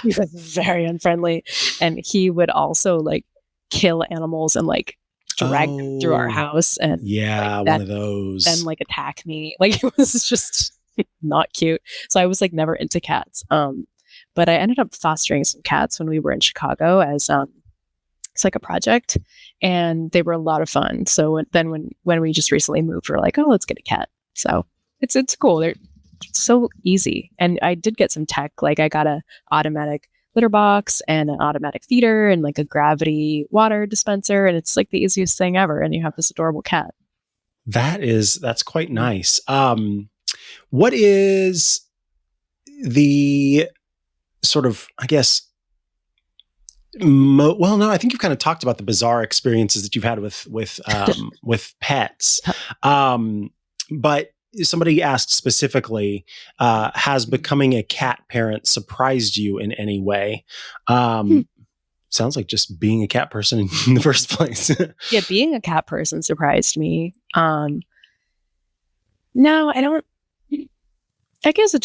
He was very unfriendly, and he would also like kill animals and like drag them through our house, and like, one of those. Then like attack me. Like it was just not cute. So I was like never into cats. But I ended up fostering some cats when we were in Chicago as it's like a project, and they were a lot of fun. So when we just recently moved, we were like, oh, let's get a cat. So it's cool. They're so easy. And I did get some tech. Like I got a automatic litter box and an automatic feeder and like a gravity water dispenser, and it's like the easiest thing ever. And you have this adorable cat. That's quite nice. What is the sort of, I guess, well, no, I think you've kind of talked about the bizarre experiences that you've had with pets. But somebody asked specifically, has becoming a cat parent surprised you in any way? Sounds like just being a cat person in the first place. Yeah, being a cat person surprised me. No, I don't. I guess it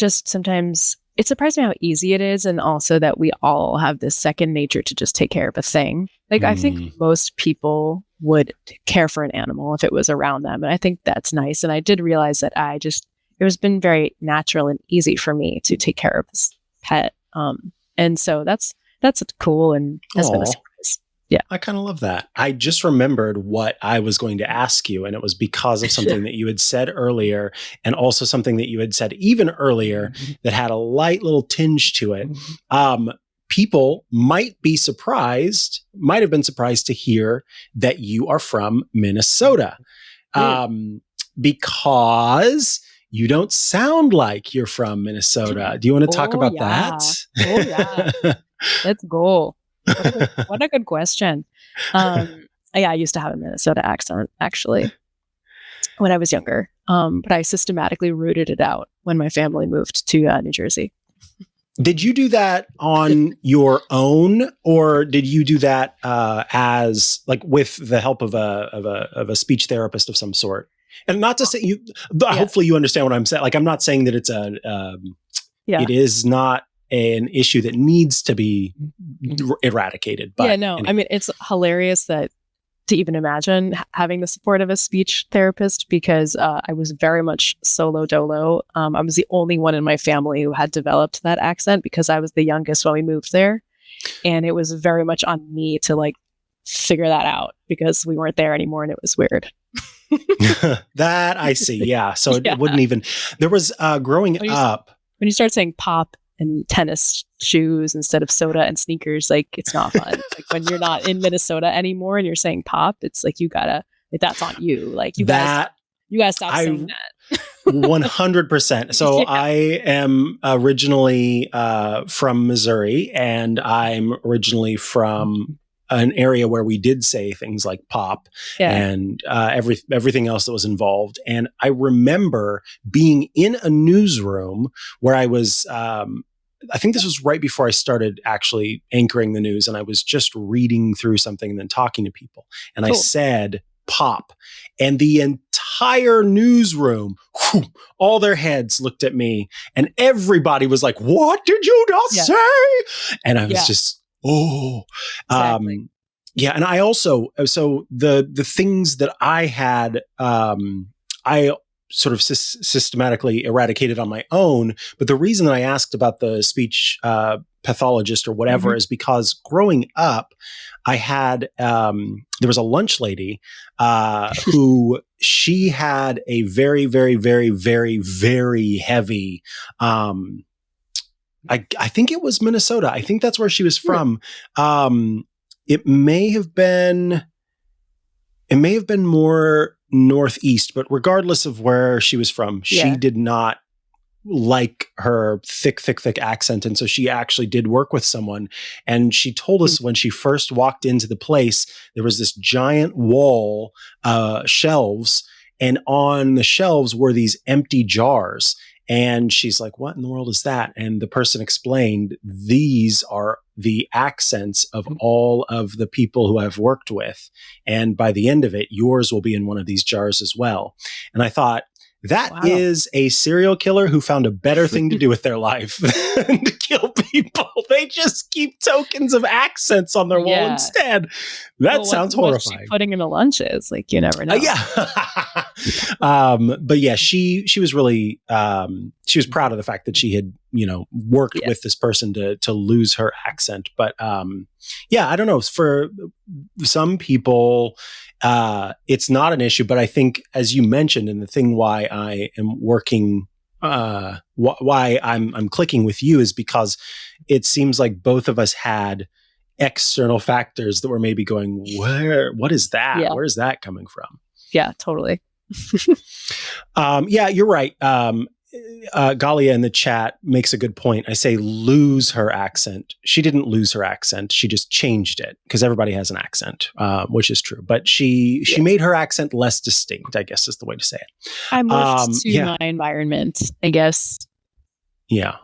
surprised me how easy it is, and also that we all have this second nature to just take care of a thing. Like I think most people would care for an animal if it was around them, and I think that's nice. And I did realize that it has been very natural and easy for me to take care of this pet. And so that's cool and has been a surprise. Yeah. I kind of love that. I just remembered what I was going to ask you, and it was because of something that you had said earlier, and also something that you had said even earlier that had a light little tinge to it. People might have been surprised to hear that you are from Minnesota, because you don't sound like you're from Minnesota. Do you want to talk about that? Oh yeah. Let's go. What a good question. Yeah, I used to have a Minnesota accent actually when I was younger. But I systematically rooted it out when my family moved to New Jersey. Did you do that on your own, or did you do that as like with the help of a speech therapist of some sort? And not to say you, hopefully you understand what I'm saying. Like, I'm not saying that it's it is not an issue that needs to be eradicated. But anyway. I mean, it's hilarious that to even imagine having the support of a speech therapist, because I was very much solo dolo. I was the only one in my family who had developed that accent because I was the youngest when we moved there. And it was very much on me to like figure that out because we weren't there anymore and it was weird. That I see. Yeah. So it wouldn't even, there was growing up. When you start saying pop and tennis shoes instead of soda and sneakers, like it's not fun. Like when you're not in Minnesota anymore and you're saying pop, it's like you gotta, like, that's on you. Like you that You gotta stop saying that. 100%. So Yeah. I am originally from Missouri, and I'm originally from an area where we did say things like pop and everything else that was involved. And I remember being in a newsroom where I was, I think this was right before I started actually anchoring the news, and I was just reading through something and then talking to people. And I said pop, and the entire newsroom, all their heads looked at me, and everybody was like, "What did you just say?" And I was just, Exactly. yeah. And I also, so the things that I had, I sort of systematically eradicated on my own. But the reason that I asked about the speech pathologist or whatever is because growing up, I had, there was a lunch lady who she had a very, very, very, very, very heavy, I think it was Minnesota. I think that's where she was from. It may have been more northeast, but regardless of where she was from, she did not like her thick accent. And so she actually did work with someone. And she told us when she first walked into the place, there was this giant wall, shelves, and on the shelves were these empty jars. And she's like, "What in the world is that?" And the person explained, "These are the accents of all of the people who I've worked with. And by the end of it, yours will be in one of these jars as well." And I thought, that is a serial killer who found a better thing to do with their life than to kill people. They just keep tokens of accents on their wall instead. That sounds horrifying. What's she putting in the lunches? Like, you never know. But yeah, she was really, she was proud of the fact that she had, worked with this person to lose her accent. But I don't know. For some people, it's not an issue, but I think, as you mentioned, and the thing why I am working, why I'm clicking with you is because it seems like both of us had external factors that were maybe going, what is that? Yeah. Where's that coming from? Yeah, totally. You're right. Galia in the chat makes a good point. I say lose her accent. She didn't lose her accent. She just changed it because everybody has an accent, which is true. But she made her accent less distinct, I guess is the way to say it. I moved to my environment, I guess. Yeah.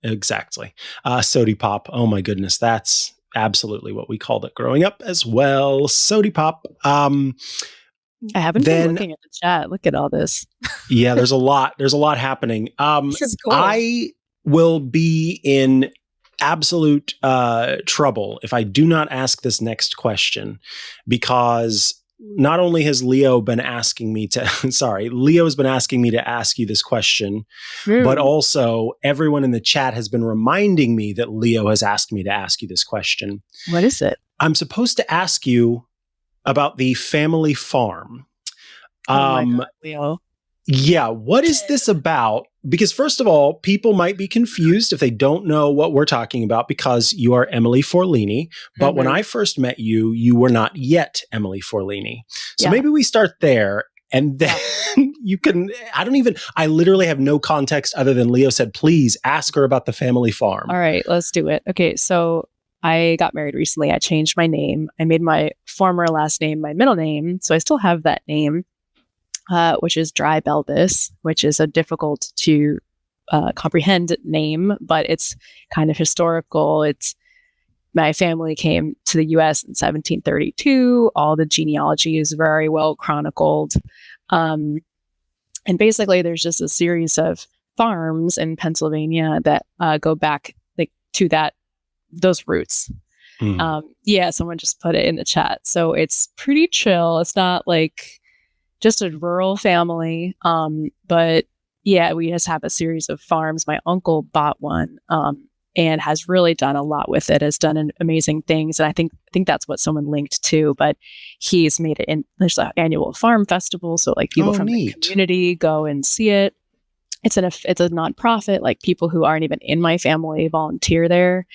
Exactly. Sody pop. Oh my goodness. That's absolutely what we called it growing up as well. Sody pop. I haven't been looking at the chat. Look at all this. Yeah, there's a lot happening. This is cool. I will be in absolute trouble if I do not ask this next question, because not only has Leo been asking me to, Leo's been asking me to ask you this question, but also everyone in the chat has been reminding me that Leo has asked me to ask you this question. What is it? I'm supposed to ask you about the family farm. Oh my God, Leo. Yeah, what is this about? Because first of all, people might be confused if they don't know what we're talking about, because you are Emily Forlini. But when I first met you, you were not yet Emily Forlini. So maybe we start there, and then you can, I literally have no context other than Leo said, please ask her about the family farm. All right, let's do it. Okay, so I got married recently. I changed my name. I made my former last name my middle name. So I still have that name, which is Dry Belvis, which is a difficult to comprehend name, but it's kind of historical. My family came to the US in 1732. All the genealogy is very well chronicled. And basically there's just a series of farms in Pennsylvania that go back to those roots. Someone just put it in the chat. So it's pretty chill. It's not like just a rural family. But we just have a series of farms. My uncle bought one and has really done a lot with it, has done amazing things. And I think that's what someone linked to, but he's made it there's an annual farm festival. So like people from the community go and see it. It's a nonprofit, like people who aren't even in my family volunteer there.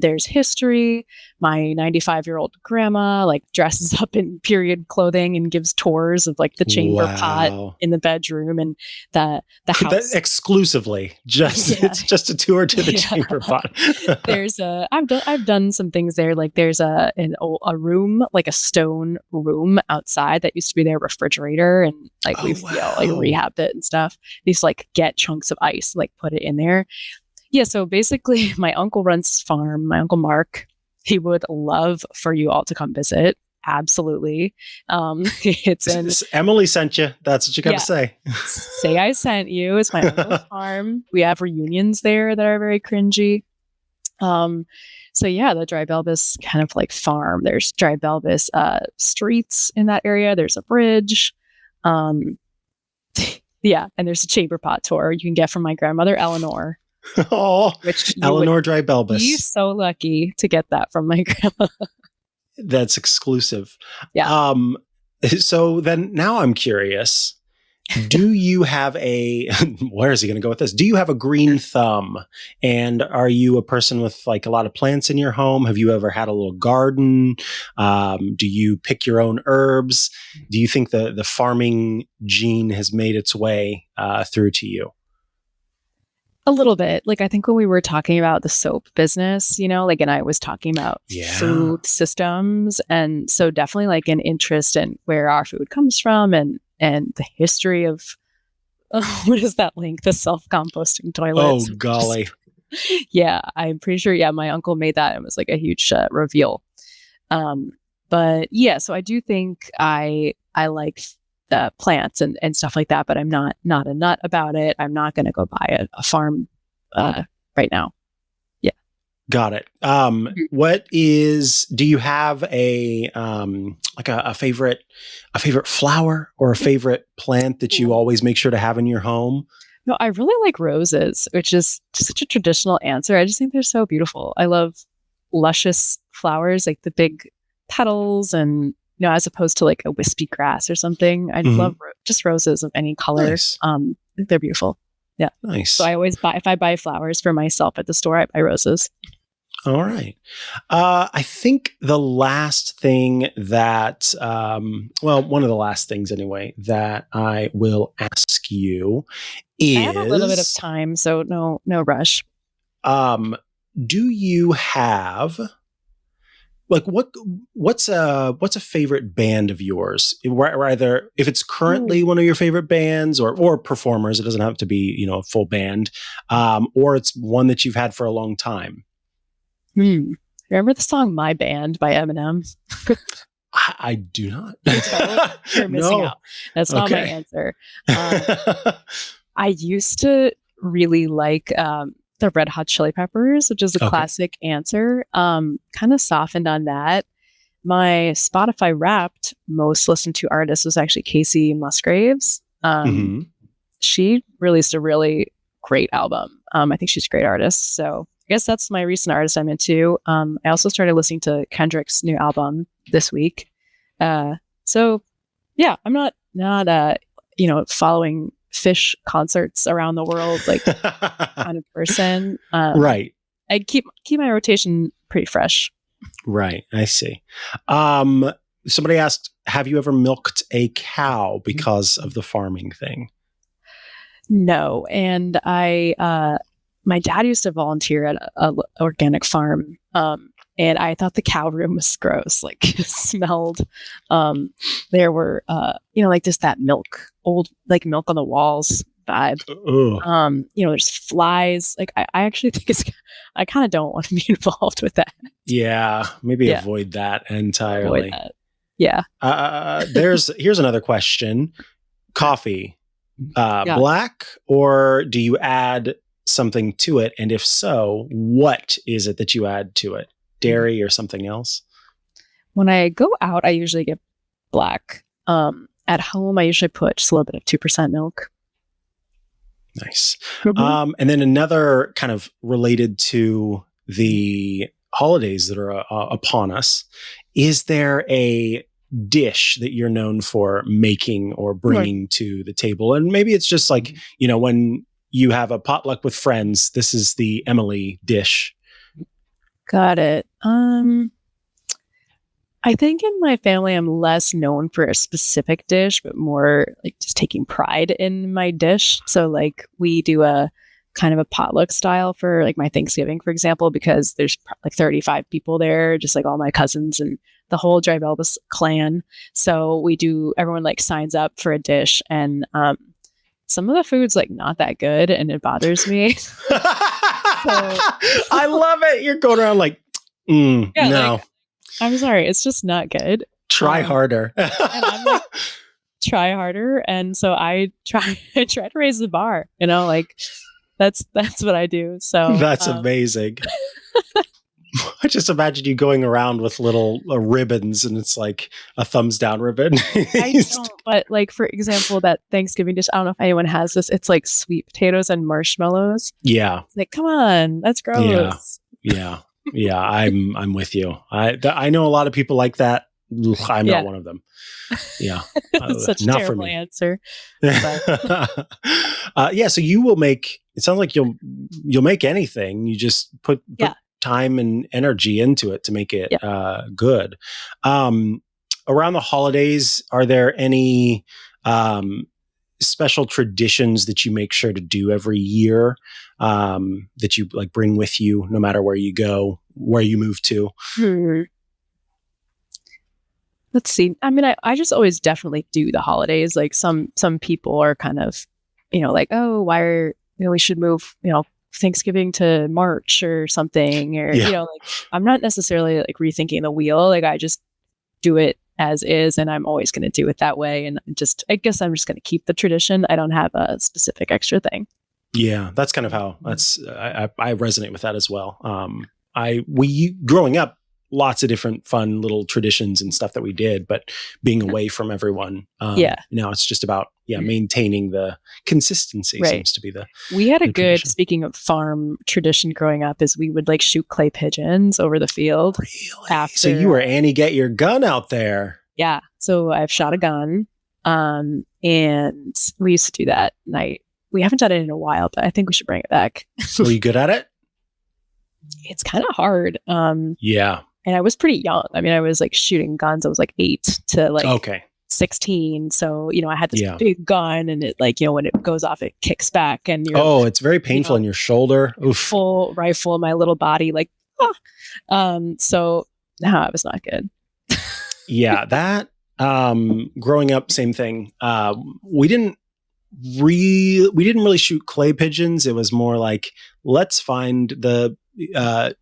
There's history. My 95-year-old grandma like dresses up in period clothing and gives tours of like the chamber pot in the bedroom, and the house exclusively. It's just a tour to the chamber pot. There's I've done some things there. Like there's a room, like a stone room outside that used to be their refrigerator, and like we've like rehabbed it and stuff. These like get chunks of ice, like put it in there. Yeah, so basically my uncle runs this farm, my Uncle Mark. He would love for you all to come visit. Absolutely. It's in Emily sent you. That's what you got to say. Say I sent you. It's my uncle's farm. We have reunions there that are very cringy. So yeah, the Dry Belbis kind of like farm. There's Dry Belbis streets in that area. There's a bridge. Yeah, and there's a chamber pot tour you can get from my grandmother Eleanor. Oh, Eleanor Dry Belbis. You're so lucky to get that from my grandma. That's exclusive. Yeah. So then now I'm curious. Do you have where is he going to go with this? Do you have a green thumb? And are you a person with like a lot of plants in your home? Have you ever had a little garden? Do you pick your own herbs? Do you think the farming gene has made its way through to you? A little bit. Like I think when we were talking about the soap business, like, and I was talking about food systems. And so definitely like an interest in where our food comes from and the history of, what is that link? The self-composting toilets. Oh, golly. Yeah, I'm pretty sure. Yeah, my uncle made that. It was like a huge reveal. But yeah, so I do think I like the plants and stuff like that, but I'm not a nut about it. I'm not going to go buy a farm right now. Yeah. Got it. Do you have a favorite flower or a favorite plant that you always make sure to have in your home? No, I really like roses, which is such a traditional answer. I just think they're so beautiful. I love luscious flowers, like the big petals and, as opposed to like a wispy grass or something. I love just roses of any color. Nice. They're beautiful. Yeah. Nice. So I always if I buy flowers for myself at the store, I buy roses. All right. I think the last thing that, one of the last things anyway, that I will ask you is... I have a little bit of time, so no rush. Do you have... Like what's a favorite band of yours? Either if it's currently one of your favorite bands or performers, it doesn't have to be, a full band, or it's one that you've had for a long time. Remember the song "My Band" by Eminem? I do not. You're missing out. That's not my answer. I used to really like the Red Hot Chili Peppers, which is a classic answer. Kind of softened on that. My Spotify Wrapped most listened to artist was actually Casey Musgraves. She released a really great album. I think she's a great artist. So I guess that's my recent artist I'm into. I also started listening to Kendrick's new album this week. So yeah, I'm not following Fish concerts around the world like kind of person. Right. I keep my rotation pretty fresh. Right. I see. Somebody asked, have you ever milked a cow because of the farming thing? No. And my dad used to volunteer at a organic farm. And I thought the cow room was gross. Like it smelled. There were, like just that old milk on the walls vibe. There's flies. Like I actually think I kind of don't want to be involved with that. Yeah, maybe avoid that entirely. Avoid that. Yeah. Here's another question: coffee, black, or do you add something to it? And if so, what is it that you add to it? Dairy or something else? When I go out, I usually get black. At home, I usually put just a little bit of 2% milk. Nice. And then another kind of related to the holidays that are upon us, is there a dish that you're known for making or bringing to the table? And maybe it's just like, when you have a potluck with friends, this is the Emily dish. Got it. I think in my family, I'm less known for a specific dish, but more like just taking pride in my dish. So like we do a kind of a potluck style for like my Thanksgiving, for example, because there's like 35 people there, just like all my cousins and the whole Dry Belbus clan. So everyone like signs up for a dish, and some of the food's like not that good, and it bothers me. I love it. You're going around like, no. Like, I'm sorry, it's just not good. Try harder. And I'm like, try harder. And so I try to raise the bar, like that's what I do. So that's amazing. I just imagine you going around with little ribbons, and it's like a thumbs down ribbon. I don't, but like, for example, that Thanksgiving dish, I don't know if anyone has this. It's like sweet potatoes and marshmallows. Yeah. It's like, come on, that's gross. Yeah. Yeah, I'm with you. I know a lot of people like that. I'm not one of them. Yeah, such a not terrible for me. answer. Yeah, so you will make. It sounds like you'll make anything. You just put time and energy into it to make it good. Around the holidays, are there any special traditions that you make sure to do every year, that you like bring with you no matter where you go, where you move to? Let's see. I mean, I just always definitely do the holidays. Like some people are kind of, like, oh, why are, we should move, Thanksgiving to March or something, or, like, I'm not necessarily like rethinking the wheel. Like I just do it as is, and I'm always going to do it that way. And I guess I'm just going to keep the tradition. I don't have a specific extra thing. Yeah, that's kind of how I resonate with that as well. We growing up, lots of different fun little traditions and stuff that we did, but being away from everyone, now it's just about maintaining the consistency. Seems to be we had a good tradition. Speaking of farm tradition growing up, is we would like shoot clay pigeons over the field. Really? After, so you were Annie, get your gun out there. Yeah, so I've shot a gun, and we used to do that. And we haven't done it in a while, but I think we should bring it back. Were you good at it? It's kind of hard. Yeah. And I was pretty young. I mean, I was like shooting guns. I was like 8 to like 16. So, I had this big gun, and it like, when it goes off, it kicks back, and it's very painful in your shoulder. Oof. Full rifle in my little body. Like, so no, I was not good. Yeah. That, growing up, same thing. We didn't really shoot clay pigeons. It was more like, let's find the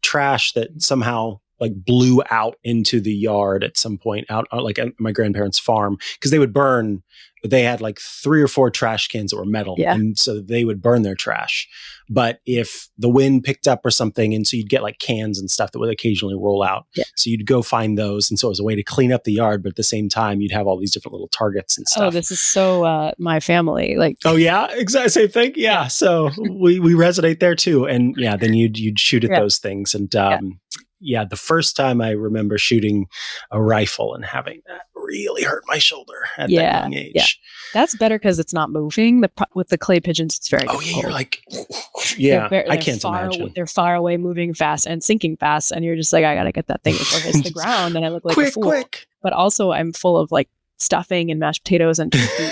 trash that somehow like blew out into the yard at some point out like at my grandparents' farm, because they would burn. They had like 3 or 4 trash cans that were metal, and so they would burn their trash. But if the wind picked up or something, and so you'd get like cans and stuff that would occasionally roll out. Yeah. So you'd go find those, and so it was a way to clean up the yard. But at the same time, you'd have all these different little targets and stuff. Oh, this is so my family. Like, oh yeah, exactly same thing. Yeah, so we resonate there too, and then you'd shoot at those things, and the first time I remember shooting a rifle and having that really hurt my shoulder at that young age. Yeah. That's better because it's not moving. With the clay pigeons, it's very difficult. You're like, I can't imagine. They're far away, moving fast and sinking fast, and you're just like, I gotta get that thing before it hits the ground, and I look like a fool. Quick. But also, I'm full of like stuffing and mashed potatoes and turkey.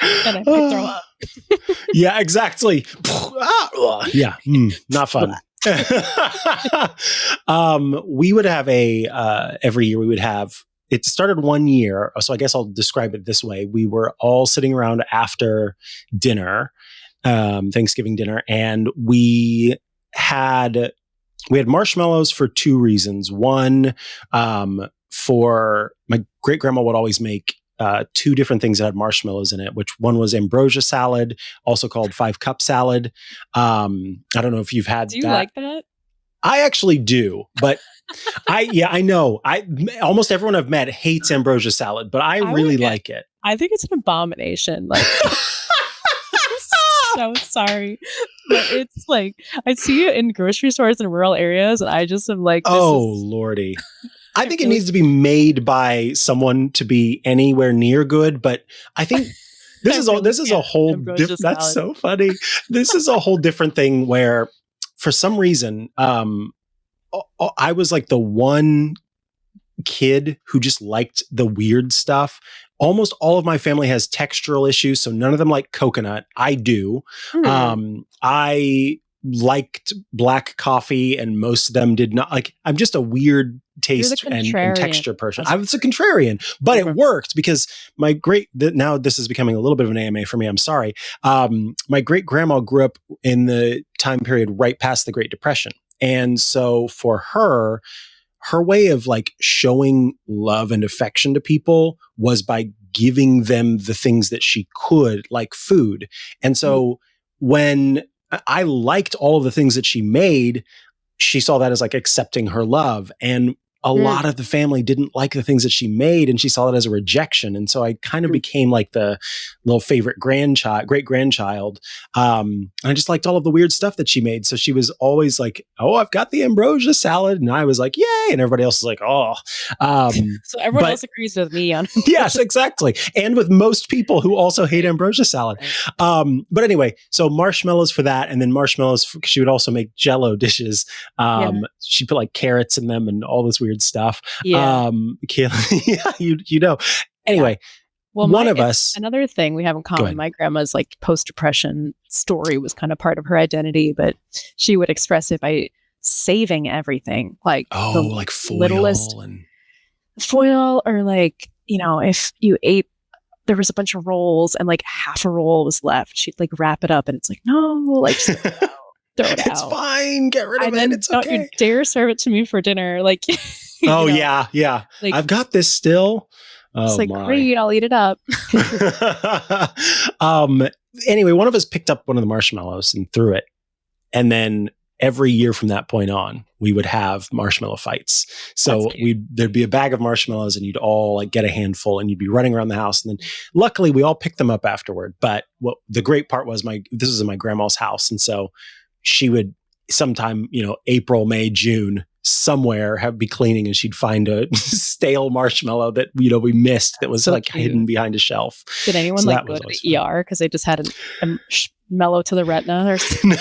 And I might throw up. Yeah, exactly. Yeah, not fun. We would have every year we would have, it started one year. So I guess I'll describe it this way. We were all sitting around after dinner, Thanksgiving dinner, and we had marshmallows for 2 reasons. One, for my great grandma would always make 2 different things that had marshmallows in it, which one was ambrosia salad, also called 5-cup salad. I don't know if you've had that. Do you like that? I actually do, but I know. Almost everyone I've met hates ambrosia salad, but I really like it. I think it's an abomination. Like, so sorry, but it's like I see it in grocery stores in rural areas, and I just am like, Lordy. I think it needs to be made by someone to be anywhere near good, but I think this is a whole different. That's so funny. This is a whole different thing where for some reason, I was like the one kid who just liked the weird stuff. Almost all of my family has textural issues, so none of them like coconut. I do. I liked black coffee, and most of them did not. Like, I'm just a weird taste and texture person. I was a contrarian, but it worked because now this is becoming a little bit of an AMA for me. I'm sorry. My great grandma grew up in the time period right past the Great Depression. And so for her way of like showing love and affection to people was by giving them the things that she could, like food. And so when I liked all of the things that she made, she saw that as like accepting her love. And a lot of the family didn't like the things that she made, and she saw it as a rejection. And so I kind of became like the little favorite great grandchild. And I just liked all of the weird stuff that she made. So she was always like, "Oh, I've got the ambrosia salad." And I was like, "Yay." And everybody else is like, "Oh." So everyone else agrees with me on Yes, exactly. And with most people who also hate ambrosia salad. But anyway, so marshmallows for that. And then marshmallows, she would also make Jell-O dishes. She put like carrots in them and all this weird stuff. Yeah. You know. Anyway, well, one of us. Another thing we have in common, my grandma's like post-depression story was kind of part of her identity, but she would express it by saving everything. Like, like foil littlest foil, or like, you know, if you ate, there was a bunch of rolls and like half a roll was left, she'd like wrap it up, and it's like, no, like throw it out. It's fine. Get rid of it. It's don't okay. You dare serve it to me for dinner. Like, yeah. Like, I've got this still. It's like, great, I'll eat it up. Anyway, one of us picked up one of the marshmallows and threw it. And then every year from that point on, we would have marshmallow fights. So there'd be a bag of marshmallows, and you'd all like get a handful, and you'd be running around the house. And then luckily we all picked them up afterward. But what the great part was, this was in my grandma's house. And so she would sometime, April, May, June, somewhere be cleaning, and she'd find a stale marshmallow that, we missed, that was hidden behind a shelf. Did anyone go to the ER because they just had a mellow to the retina or something?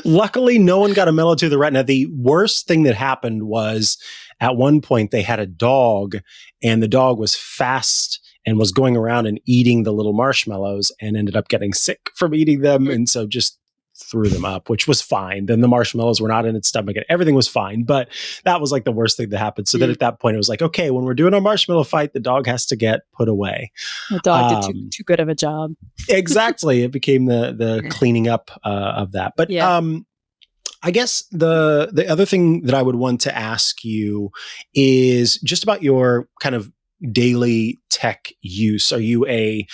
Luckily, no one got a mellow to the retina. The worst thing that happened was at one point they had a dog, and the dog was fast and was going around and eating the little marshmallows and ended up getting sick from eating them. And so just threw them up, which was fine. Then the marshmallows were not in its stomach and everything was fine. But that was like the worst thing that happened. So then at that point, it was like, okay, when we're doing our marshmallow fight, the dog has to get put away. The dog did too good of a job. Exactly. It became the cleaning up of that. But I guess the other thing that I would want to ask you is just about your kind of daily tech use. Are you a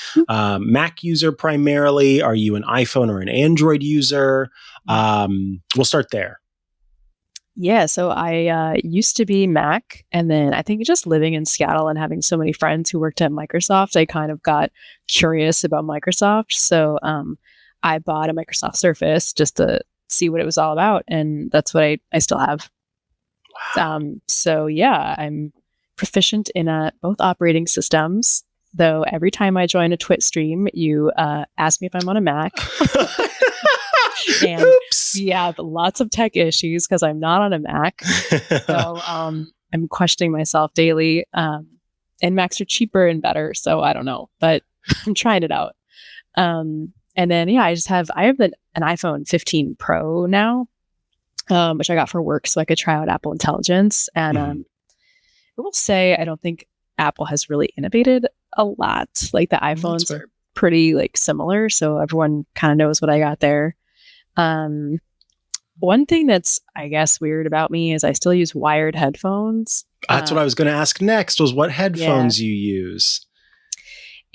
Mac user primarily? Are you an iPhone or an Android user? We'll start there. Yeah, so I used to be Mac, and then I think just living in Seattle and having so many friends who worked at Microsoft, I kind of got curious about Microsoft. So I bought a Microsoft Surface just to see what it was all about, and that's what I still have. Wow. So yeah, I'm proficient in both operating systems, though every time I join a TWiT stream, you ask me if I'm on a Mac. And we have lots of tech issues because I'm not on a Mac. So I'm questioning myself daily. And Macs are cheaper and better, so I don't know, but I'm trying it out. And then I have an iPhone 15 Pro now, which I got for work so I could try out Apple Intelligence. And I will say I don't think Apple has really innovated a lot. Like the iPhones are pretty similar, so everyone kind of knows what I got there. One thing that's, I guess, weird about me is I still use wired headphones. That's what I was going to ask next, was what headphones you use.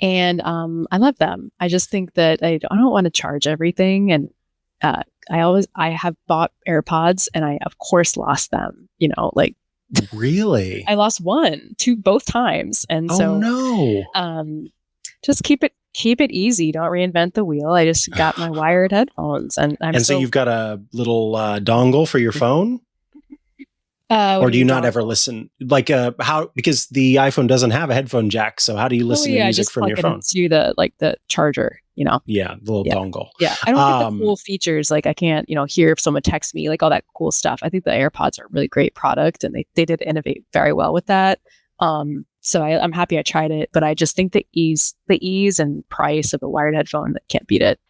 And I love them. I just think that I don't want to charge everything. And I have bought AirPods, and I, of course, lost them, Really? I lost both times. And just keep it easy. Don't reinvent the wheel. I just got my wired headphones, and so you've got a little dongle for your phone? Or do you not ever listen? Like how, because the iPhone doesn't have a headphone jack, so how do you listen to music just from your plug phone? it into the charger, Yeah, the little dongle. Yeah, I don't get the cool features. Like I can't, hear if someone texts me, like all that cool stuff. I think the AirPods are a really great product, and they did innovate very well with that. So I'm happy I tried it, but I just think the ease and price of the wired headphone, that can't beat it.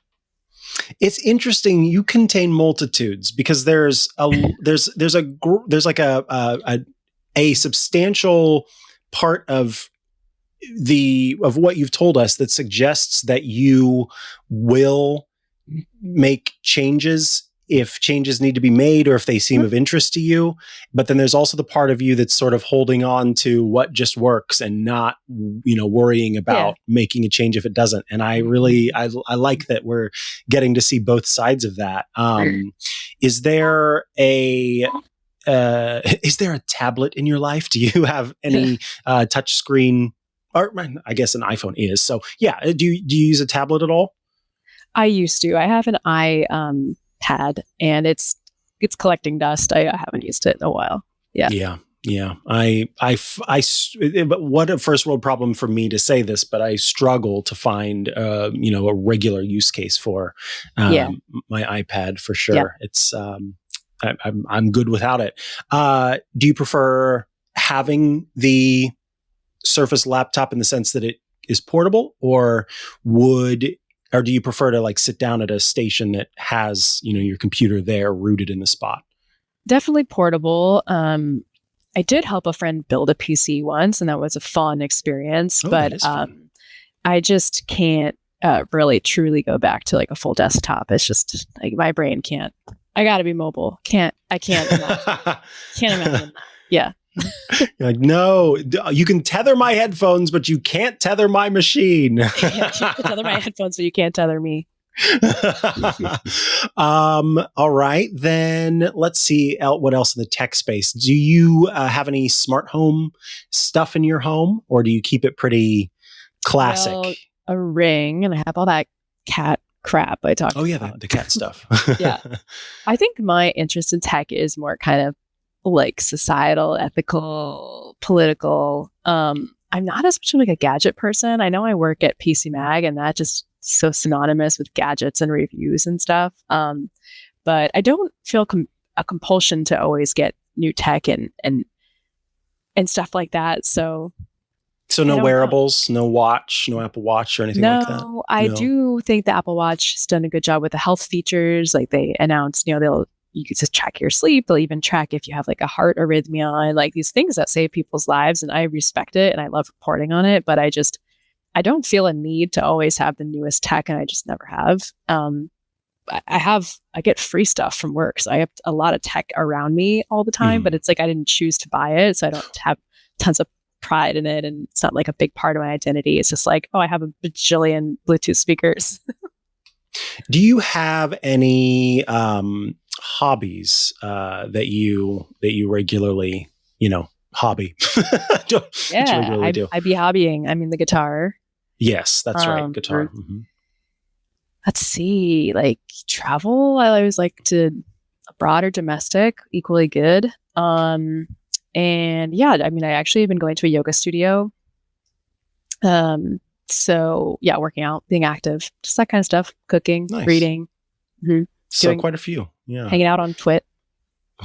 It's interesting. You contain multitudes, because there's like a substantial part of what you've told us that suggests that you will make changes if changes need to be made, or if they seem of interest to you. But then there's also the part of you that's sort of holding on to what just works and not, worrying about making a change if it doesn't. And I like that we're getting to see both sides of that. Is there a tablet in your life? Do you have any touch screen? Or I guess an iPhone is. So yeah, do you use a tablet at all? I used to. I have an iPad, and it's collecting dust. I haven't used it in a while. Yeah. But what a first world problem for me to say this, but I struggle to find a regular use case for my iPad for sure. Yeah. It's I'm good without it. Do you prefer having the Surface laptop in the sense that it is portable, or do you prefer to like sit down at a station that has, your computer there rooted in the spot? Definitely portable. I did help a friend build a PC once, and that was a fun experience, but I just can't really truly go back to like a full desktop. It's just like my brain can't. I got to be mobile. I can't imagine. Can't imagine that. Yeah. You're like, no, you can tether my headphones, but you can't tether my machine. You can tether my headphones, but you can't tether me. All right, then let's see what else in the tech space. Do you have any smart home stuff in your home, or do you keep it pretty classic? Well, a Ring, and I have all that cat crap I talked about. Oh yeah, the cat stuff. Yeah. I think my interest in tech is more kind of like societal, ethical, political. I'm not as much of like a gadget person. I know I work at PC Mag, and that just so synonymous with gadgets and reviews and stuff. But I don't feel a compulsion to always get new tech and stuff like that. So no wearables, no watch, no Apple Watch or anything like that? No, I do think the Apple Watch has done a good job with the health features. Like they announced, you could just track your sleep. They'll even track if you have like a heart arrhythmia and like these things that save people's lives. And I respect it, and I love reporting on it, but I don't feel a need to always have the newest tech, and I just never have. I get free stuff from work, so I have a lot of tech around me all the time, but it's like I didn't choose to buy it, so I don't have tons of pride in it, and it's not like a big part of my identity. It's just like, oh, I have a bajillion Bluetooth speakers. Do you have any hobbies that you regularly, hobby? Yeah, I be hobbying. I mean, the guitar. Yes, that's right, guitar. Let's see, like travel. I always like to abroad or domestic, equally good. And yeah, I mean, I actually have been going to a yoga studio. So yeah, working out, being active, just that kind of stuff. Cooking, reading. So quite a few. Yeah. Hanging out on TWiT.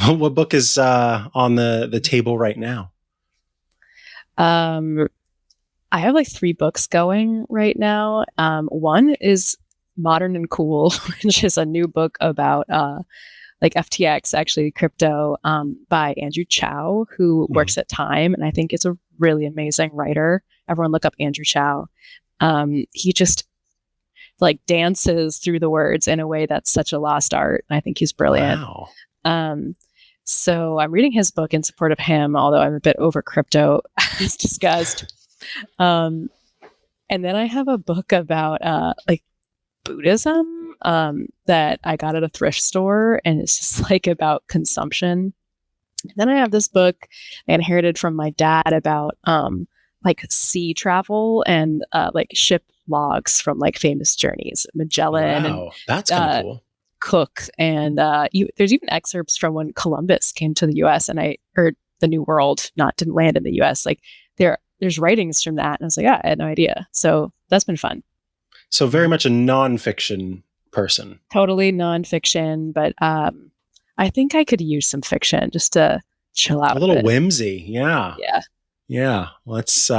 What book is on the table right now? I have like 3 books going right now. One is Modern and Cool, which is a new book about like FTX, actually crypto, by Andrew Chow, who works at Time, and I think it's a really amazing writer. Everyone look up Andrew Chow. He just like dances through the words in a way that's such a lost art, and I think he's brilliant. Wow. So I'm reading his book in support of him, although I'm a bit over crypto, as discussed. And then I have a book about like Buddhism that I got at a thrift store, and it's just like about consumption. And then I have this book I inherited from my dad about like sea travel and like ship logs from like famous journeys, Magellan. Wow, that's kind of cool. cook. And there's even excerpts from when Columbus came to the U.S. or the New World, didn't land in the U.S. Like there's writings from that. And I was like, I had no idea. So that's been fun. So very much a nonfiction person. Totally nonfiction, but I think I could use some fiction just to chill out. A little whimsy. Yeah. Yeah. Yeah. Let's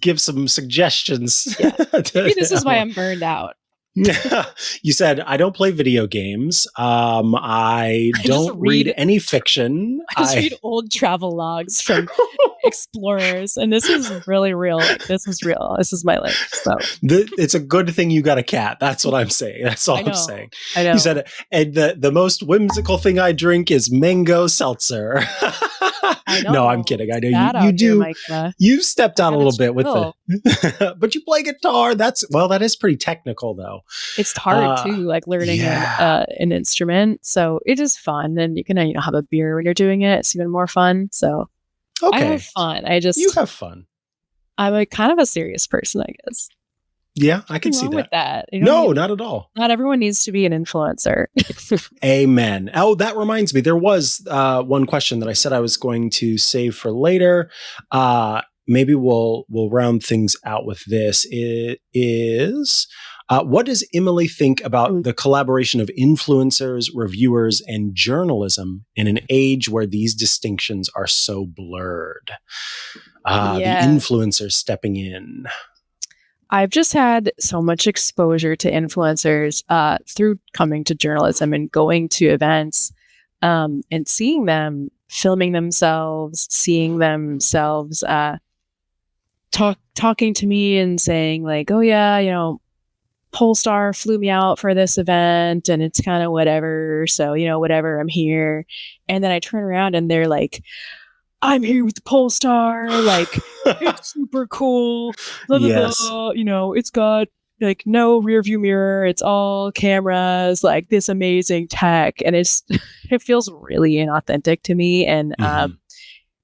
give some suggestions. Yeah. Maybe this is why I'm burned out. Yeah. You said, I don't play video games. I don't read any fiction. I just read old travel logs from explorers, and this is really real. Like, this is real. This is my life. So it's a good thing you got a cat. That's what I'm saying. That's all I'm saying. I know. You said, and the most whimsical thing I drink is mango seltzer. I know. No, I'm kidding. I know you do. You've stepped out a little bit with it, but you play guitar. That is pretty technical though. It's hard too, like learning an instrument. So it is fun, and you can have a beer when you're doing it. It's even more fun. So I have fun. You have fun. I'm a kind of a serious person, I guess. Yeah, I can see that. With that. No, not at all. Not everyone needs to be an influencer. Amen. Oh, that reminds me. There was one question that I said I was going to save for later. Maybe we'll round things out with this. It is, what does Emily think about the collaboration of influencers, reviewers, and journalism in an age where these distinctions are so blurred? The influencers stepping in. I've just had so much exposure to influencers through coming to journalism and going to events and seeing them filming themselves, seeing themselves talking to me and saying like, oh yeah, Polestar flew me out for this event and it's kind of whatever. So, whatever, I'm here. And then I turn around and they're like, I'm here with the Polestar, like it's super cool. Blah, blah, blah. It's got like no rear view mirror. It's all cameras, like this amazing tech. And it feels really inauthentic to me. And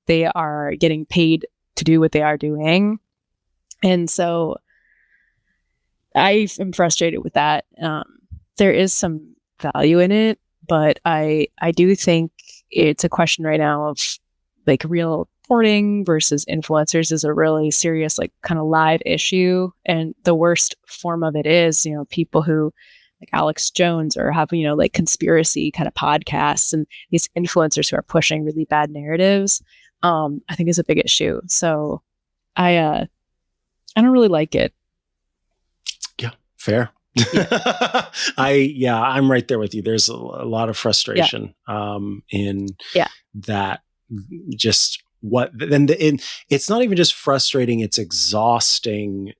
they are getting paid to do what they are doing. And so I am frustrated with that. There is some value in it, but I do think it's a question right now of like real reporting versus influencers is a really serious, like kind of live issue. And the worst form of it is, people who like Alex Jones or have, like conspiracy kind of podcasts and these influencers who are pushing really bad narratives, I think is a big issue. So I don't really like it. Yeah, fair. Yeah. I'm right there with you. There's a lot of frustration in that. Just it's not even just frustrating, it's exhausting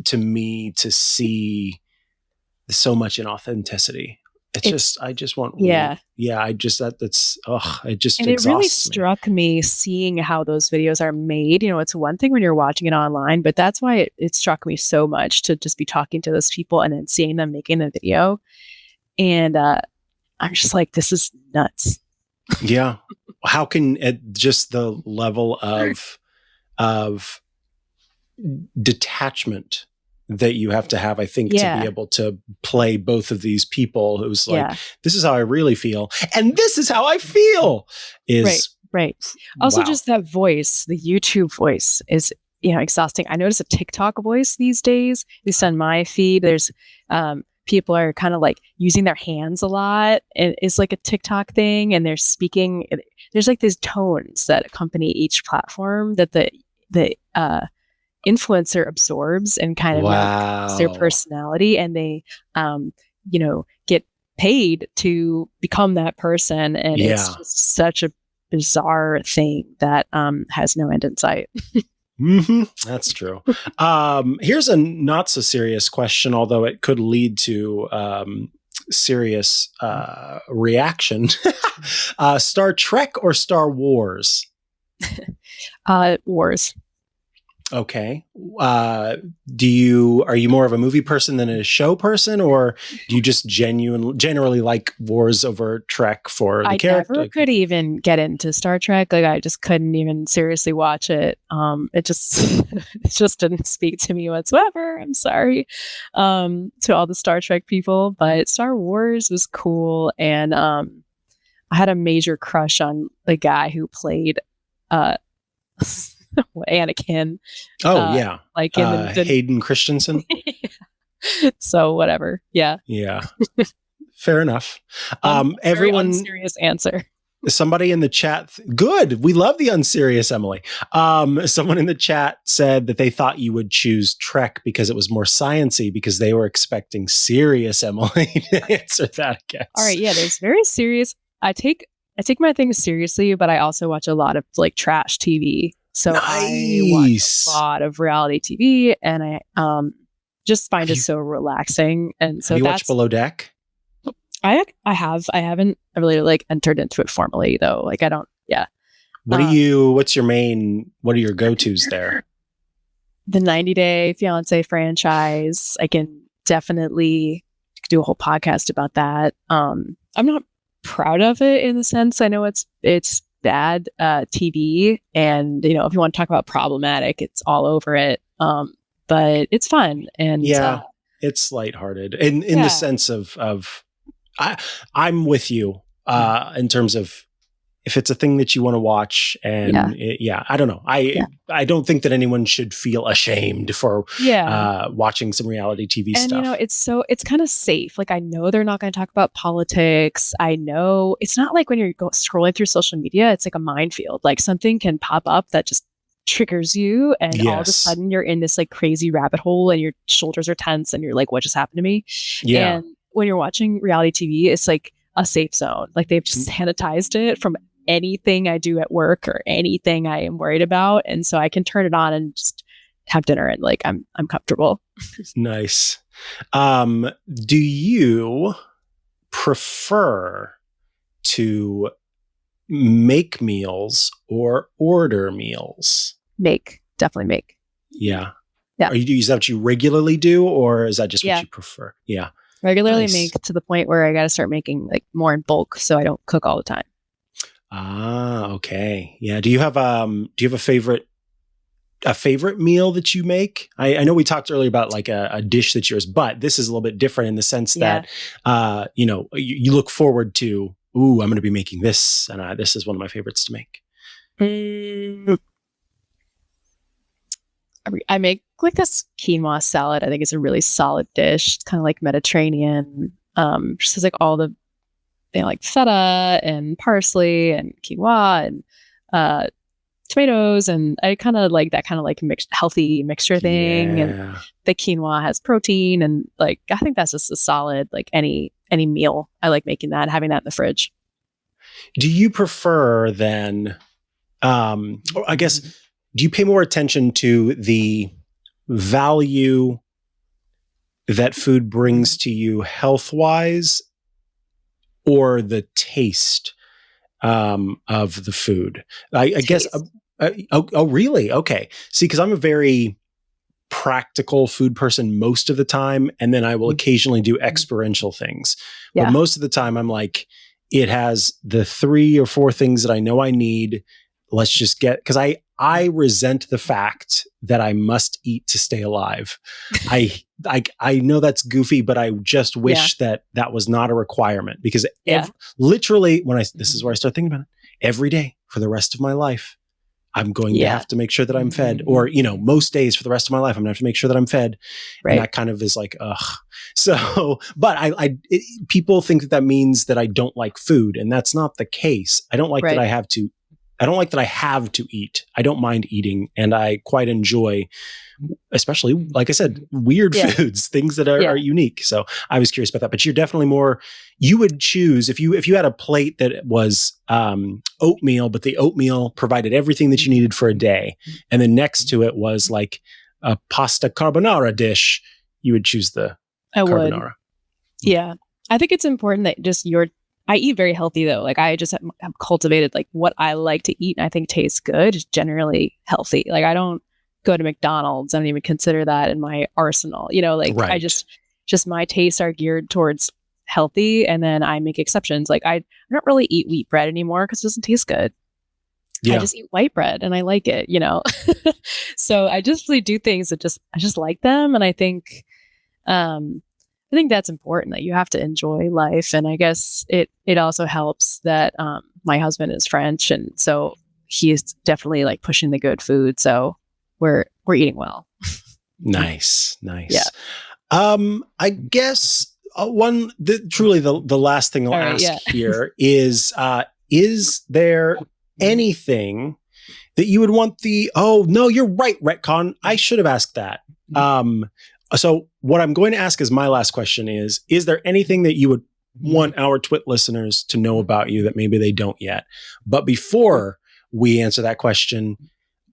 to me to see so much inauthenticity. I just want it just and it really struck me seeing how those videos are made. It's one thing when you're watching it online, but that's why it struck me so much to just be talking to those people and then seeing them making the video. And I'm just like, this is nuts. Yeah. How can just the level of detachment that you have to have, I think, to be able to play both of these people who's like, this is how I really feel. And this is how I feel is right. Also just that voice, the YouTube voice is, exhausting. I notice a TikTok voice these days, at least on my feed. There's, people are kind of like using their hands a lot. It's like a TikTok thing, and they're speaking. There's like these tones that accompany each platform that the influencer absorbs and kind of makes their personality, and they get paid to become that person. And it's just such a bizarre thing that has no end in sight. Mm-hmm. That's true. Here's a not so serious question, although it could lead to serious reaction. Star Trek or Star Wars? Wars. Okay. Are you more of a movie person than a show person, or do you just generally like wars over Trek for the character? I never could even get into Star Trek. Like I just couldn't even seriously watch it. It just it just didn't speak to me whatsoever. I'm sorry to all the Star Trek people, but Star Wars was cool, and I had a major crush on the guy who played Anakin. Yeah, like in the Hayden Christensen. So whatever. Yeah. Fair enough. Everyone serious answer. Somebody in the chat. Good. We love the unserious Emily. Someone in the chat said that they thought you would choose Trek because it was more sciencey, because they were expecting serious Emily to answer that, I guess. All right. Yeah. There's very serious. I take my things seriously, but I also watch a lot of like trash TV. So nice. I watch a lot of reality TV, and I just find it so relaxing. And so have you watched Below Deck? I haven't really like entered into it formally though. Like I don't. Yeah. What are your go-tos there? The 90 Day Fiancé franchise. I can definitely do a whole podcast about that. I'm not proud of it in the sense I know it's bad TV, and if you want to talk about problematic, it's all over it, but it's fun, and it's lighthearted in the sense of I'm with you in terms of if it's a thing that you want to watch, and I don't know, I don't think that anyone should feel ashamed for watching some reality TV stuff. And it's kind of safe. Like I know they're not going to talk about politics. I know it's not like when you're scrolling through social media, it's like a minefield. Like something can pop up that just triggers you, and all of a sudden you're in this like crazy rabbit hole, and your shoulders are tense, and you're like, what just happened to me? Yeah. And when you're watching reality TV, it's like a safe zone. Like they've just sanitized it from anything I do at work or anything I am worried about, and so I can turn it on and just have dinner, and like I'm comfortable. Nice. Do you prefer to make meals or order meals? Definitely make. Yeah. Is that what you regularly do, or is that just what you prefer? Yeah. Regularly make to the point where I got to start making like more in bulk, so I don't cook all the time. Ah, okay. Yeah. Do you have a favorite meal that you make? I know we talked earlier about like a dish that's yours, but this is a little bit different in the sense that you look forward to, I'm going to be making this, and this is one of my favorites to make. I make like this quinoa salad. I think it's a really solid dish. It's kind of like Mediterranean. Just has like all the like feta and parsley and quinoa and tomatoes, and I kind of like that kind of like healthy mixture thing. Yeah. And the quinoa has protein, and like I think that's just a solid like any meal. I like making that, having that in the fridge. Do you prefer then? Or I guess, do you pay more attention to the value that food brings to you health-wise, or the taste of the food? I guess. Oh, really? Okay. See, because I'm a very practical food person most of the time, and then I will occasionally do experiential things. Yeah. But most of the time, I'm like, it has the 3 or 4 things that I know I need. Let's just because I resent the fact that I must eat to stay alive. I know that's goofy, but I just wish that was not a requirement, because literally this is where I start thinking about it. Every day for the rest of my life, I'm going to have to make sure that I'm fed, or, most days for the rest of my life, I'm gonna have to make sure that I'm fed. Right. And that kind of is like, ugh. So, but people think that means that I don't like food, and that's not the case. I don't like that I have to eat. I don't mind eating, and I quite enjoy, especially, like I said, weird foods, things that are unique. So I was curious about that. But you're definitely you would choose, if you had a plate that was oatmeal, but the oatmeal provided everything that you needed for a day, and then next to it was like a pasta carbonara dish, you would choose the carbonara. Would. Yeah. I think it's important that just I eat very healthy though. Like I just have cultivated like what I like to eat and I think tastes good is generally healthy. Like I don't go to McDonald's. I don't even consider that in my arsenal. I Right. just my tastes are geared towards healthy, and then I make exceptions. Like I don't really eat wheat bread anymore because it doesn't taste good. Yeah. I just eat white bread and I like it, So I just really do things that I just like them. And I think that's important, that you have to enjoy life. And I guess it also helps that my husband is French, and so he is definitely like pushing the good food. So we're eating well. Nice. Yeah. I guess truly the last thing I'll All right, ask here is there anything that you would want oh no, you're right, retcon. I should have asked that. So what I'm going to ask as my last question is there anything that you would want our TWiT listeners to know about you that maybe they don't yet? But before we answer that question,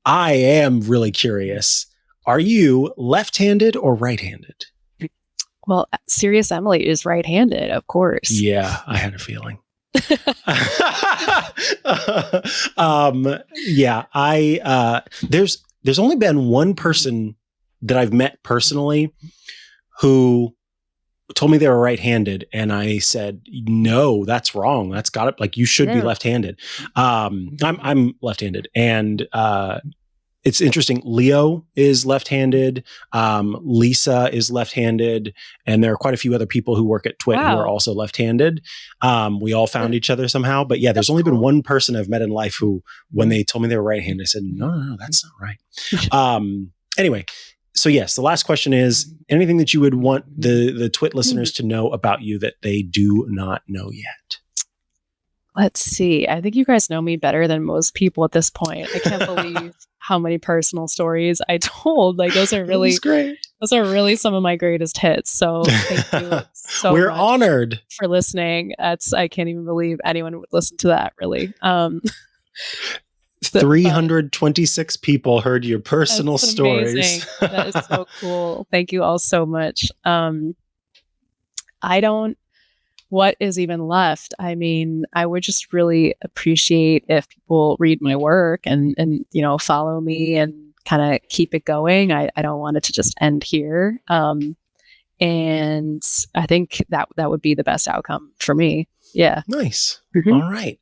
I am really curious. Are you left-handed or right-handed? Well, Serious Emily is right-handed, of course. Yeah, I had a feeling. There's only been one person that I've met personally who told me they were right-handed, and I said, no, that's wrong. That's got it. Like, you should be left-handed. I'm left-handed, and it's interesting. Leo is left-handed. Lisa is left-handed, and there are quite a few other people who work at TWiT who are also left-handed. We all found each other somehow, but yeah, there's only been one person I've met in life who, when they told me they were right-handed, I said, no, that's not right. Anyway, so yes, the last question is anything that you would want the TWiT listeners to know about you that they do not know yet. Let's see. I think you guys know me better than most people at this point. I can't believe how many personal stories I told. Like, those are really great. Those are really some of my greatest hits. So thank you so We're much honored for listening. I can't even believe anyone would listen to that, really. 326 people heard your personal stories. That is so cool. Thank you all so much. What is even left? I mean, I would just really appreciate if people read my work and follow me and kind of keep it going. I don't want it to just end here. And I think that would be the best outcome for me. Yeah. Nice. Mm-hmm. All right.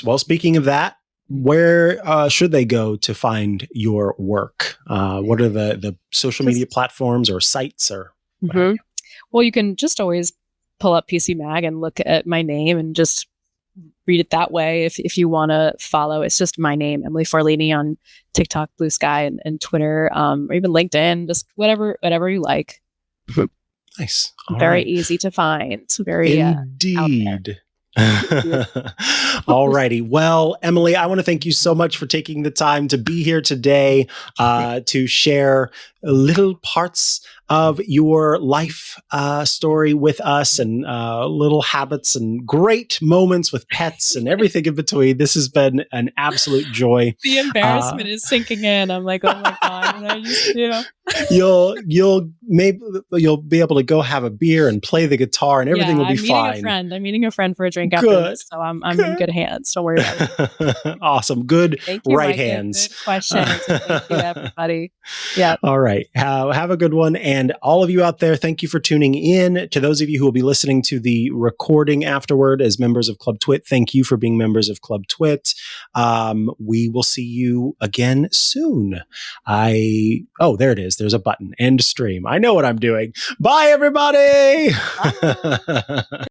Well, speaking of that, where should they go to find your work? What are the social media platforms or sites or whatever? Well, you can just always pull up PC Mag and look at my name and just read it that way. If you want to follow, it's just my name, Emily Forlini, on TikTok, Blue Sky, and Twitter, or even LinkedIn, just whatever you like. Nice. Very easy to find. Very indeed. All righty. Well, Emily, I want to thank you so much for taking the time to be here today to share little parts of your life story with us, and little habits and great moments with pets and everything in between. This has been an absolute joy. The embarrassment is sinking in. I'm like, oh my God. And I just, you'll be able to go have a beer and play the guitar, and everything will be fine. I'm meeting a friend for a drink after this, so I'm in good hands. Don't worry about it. Awesome. Good. Thank you, right Micah. hands. Good questions. Thank you, everybody. Yeah. All right. Have a good one. And all of you out there, thank you for tuning in. To those of you who will be listening to the recording afterward as members of Club TWiT, thank you for being members of Club TWiT. We will see you again soon. There it is. There's a button. End stream. I know what I'm doing. Bye, everybody. Bye.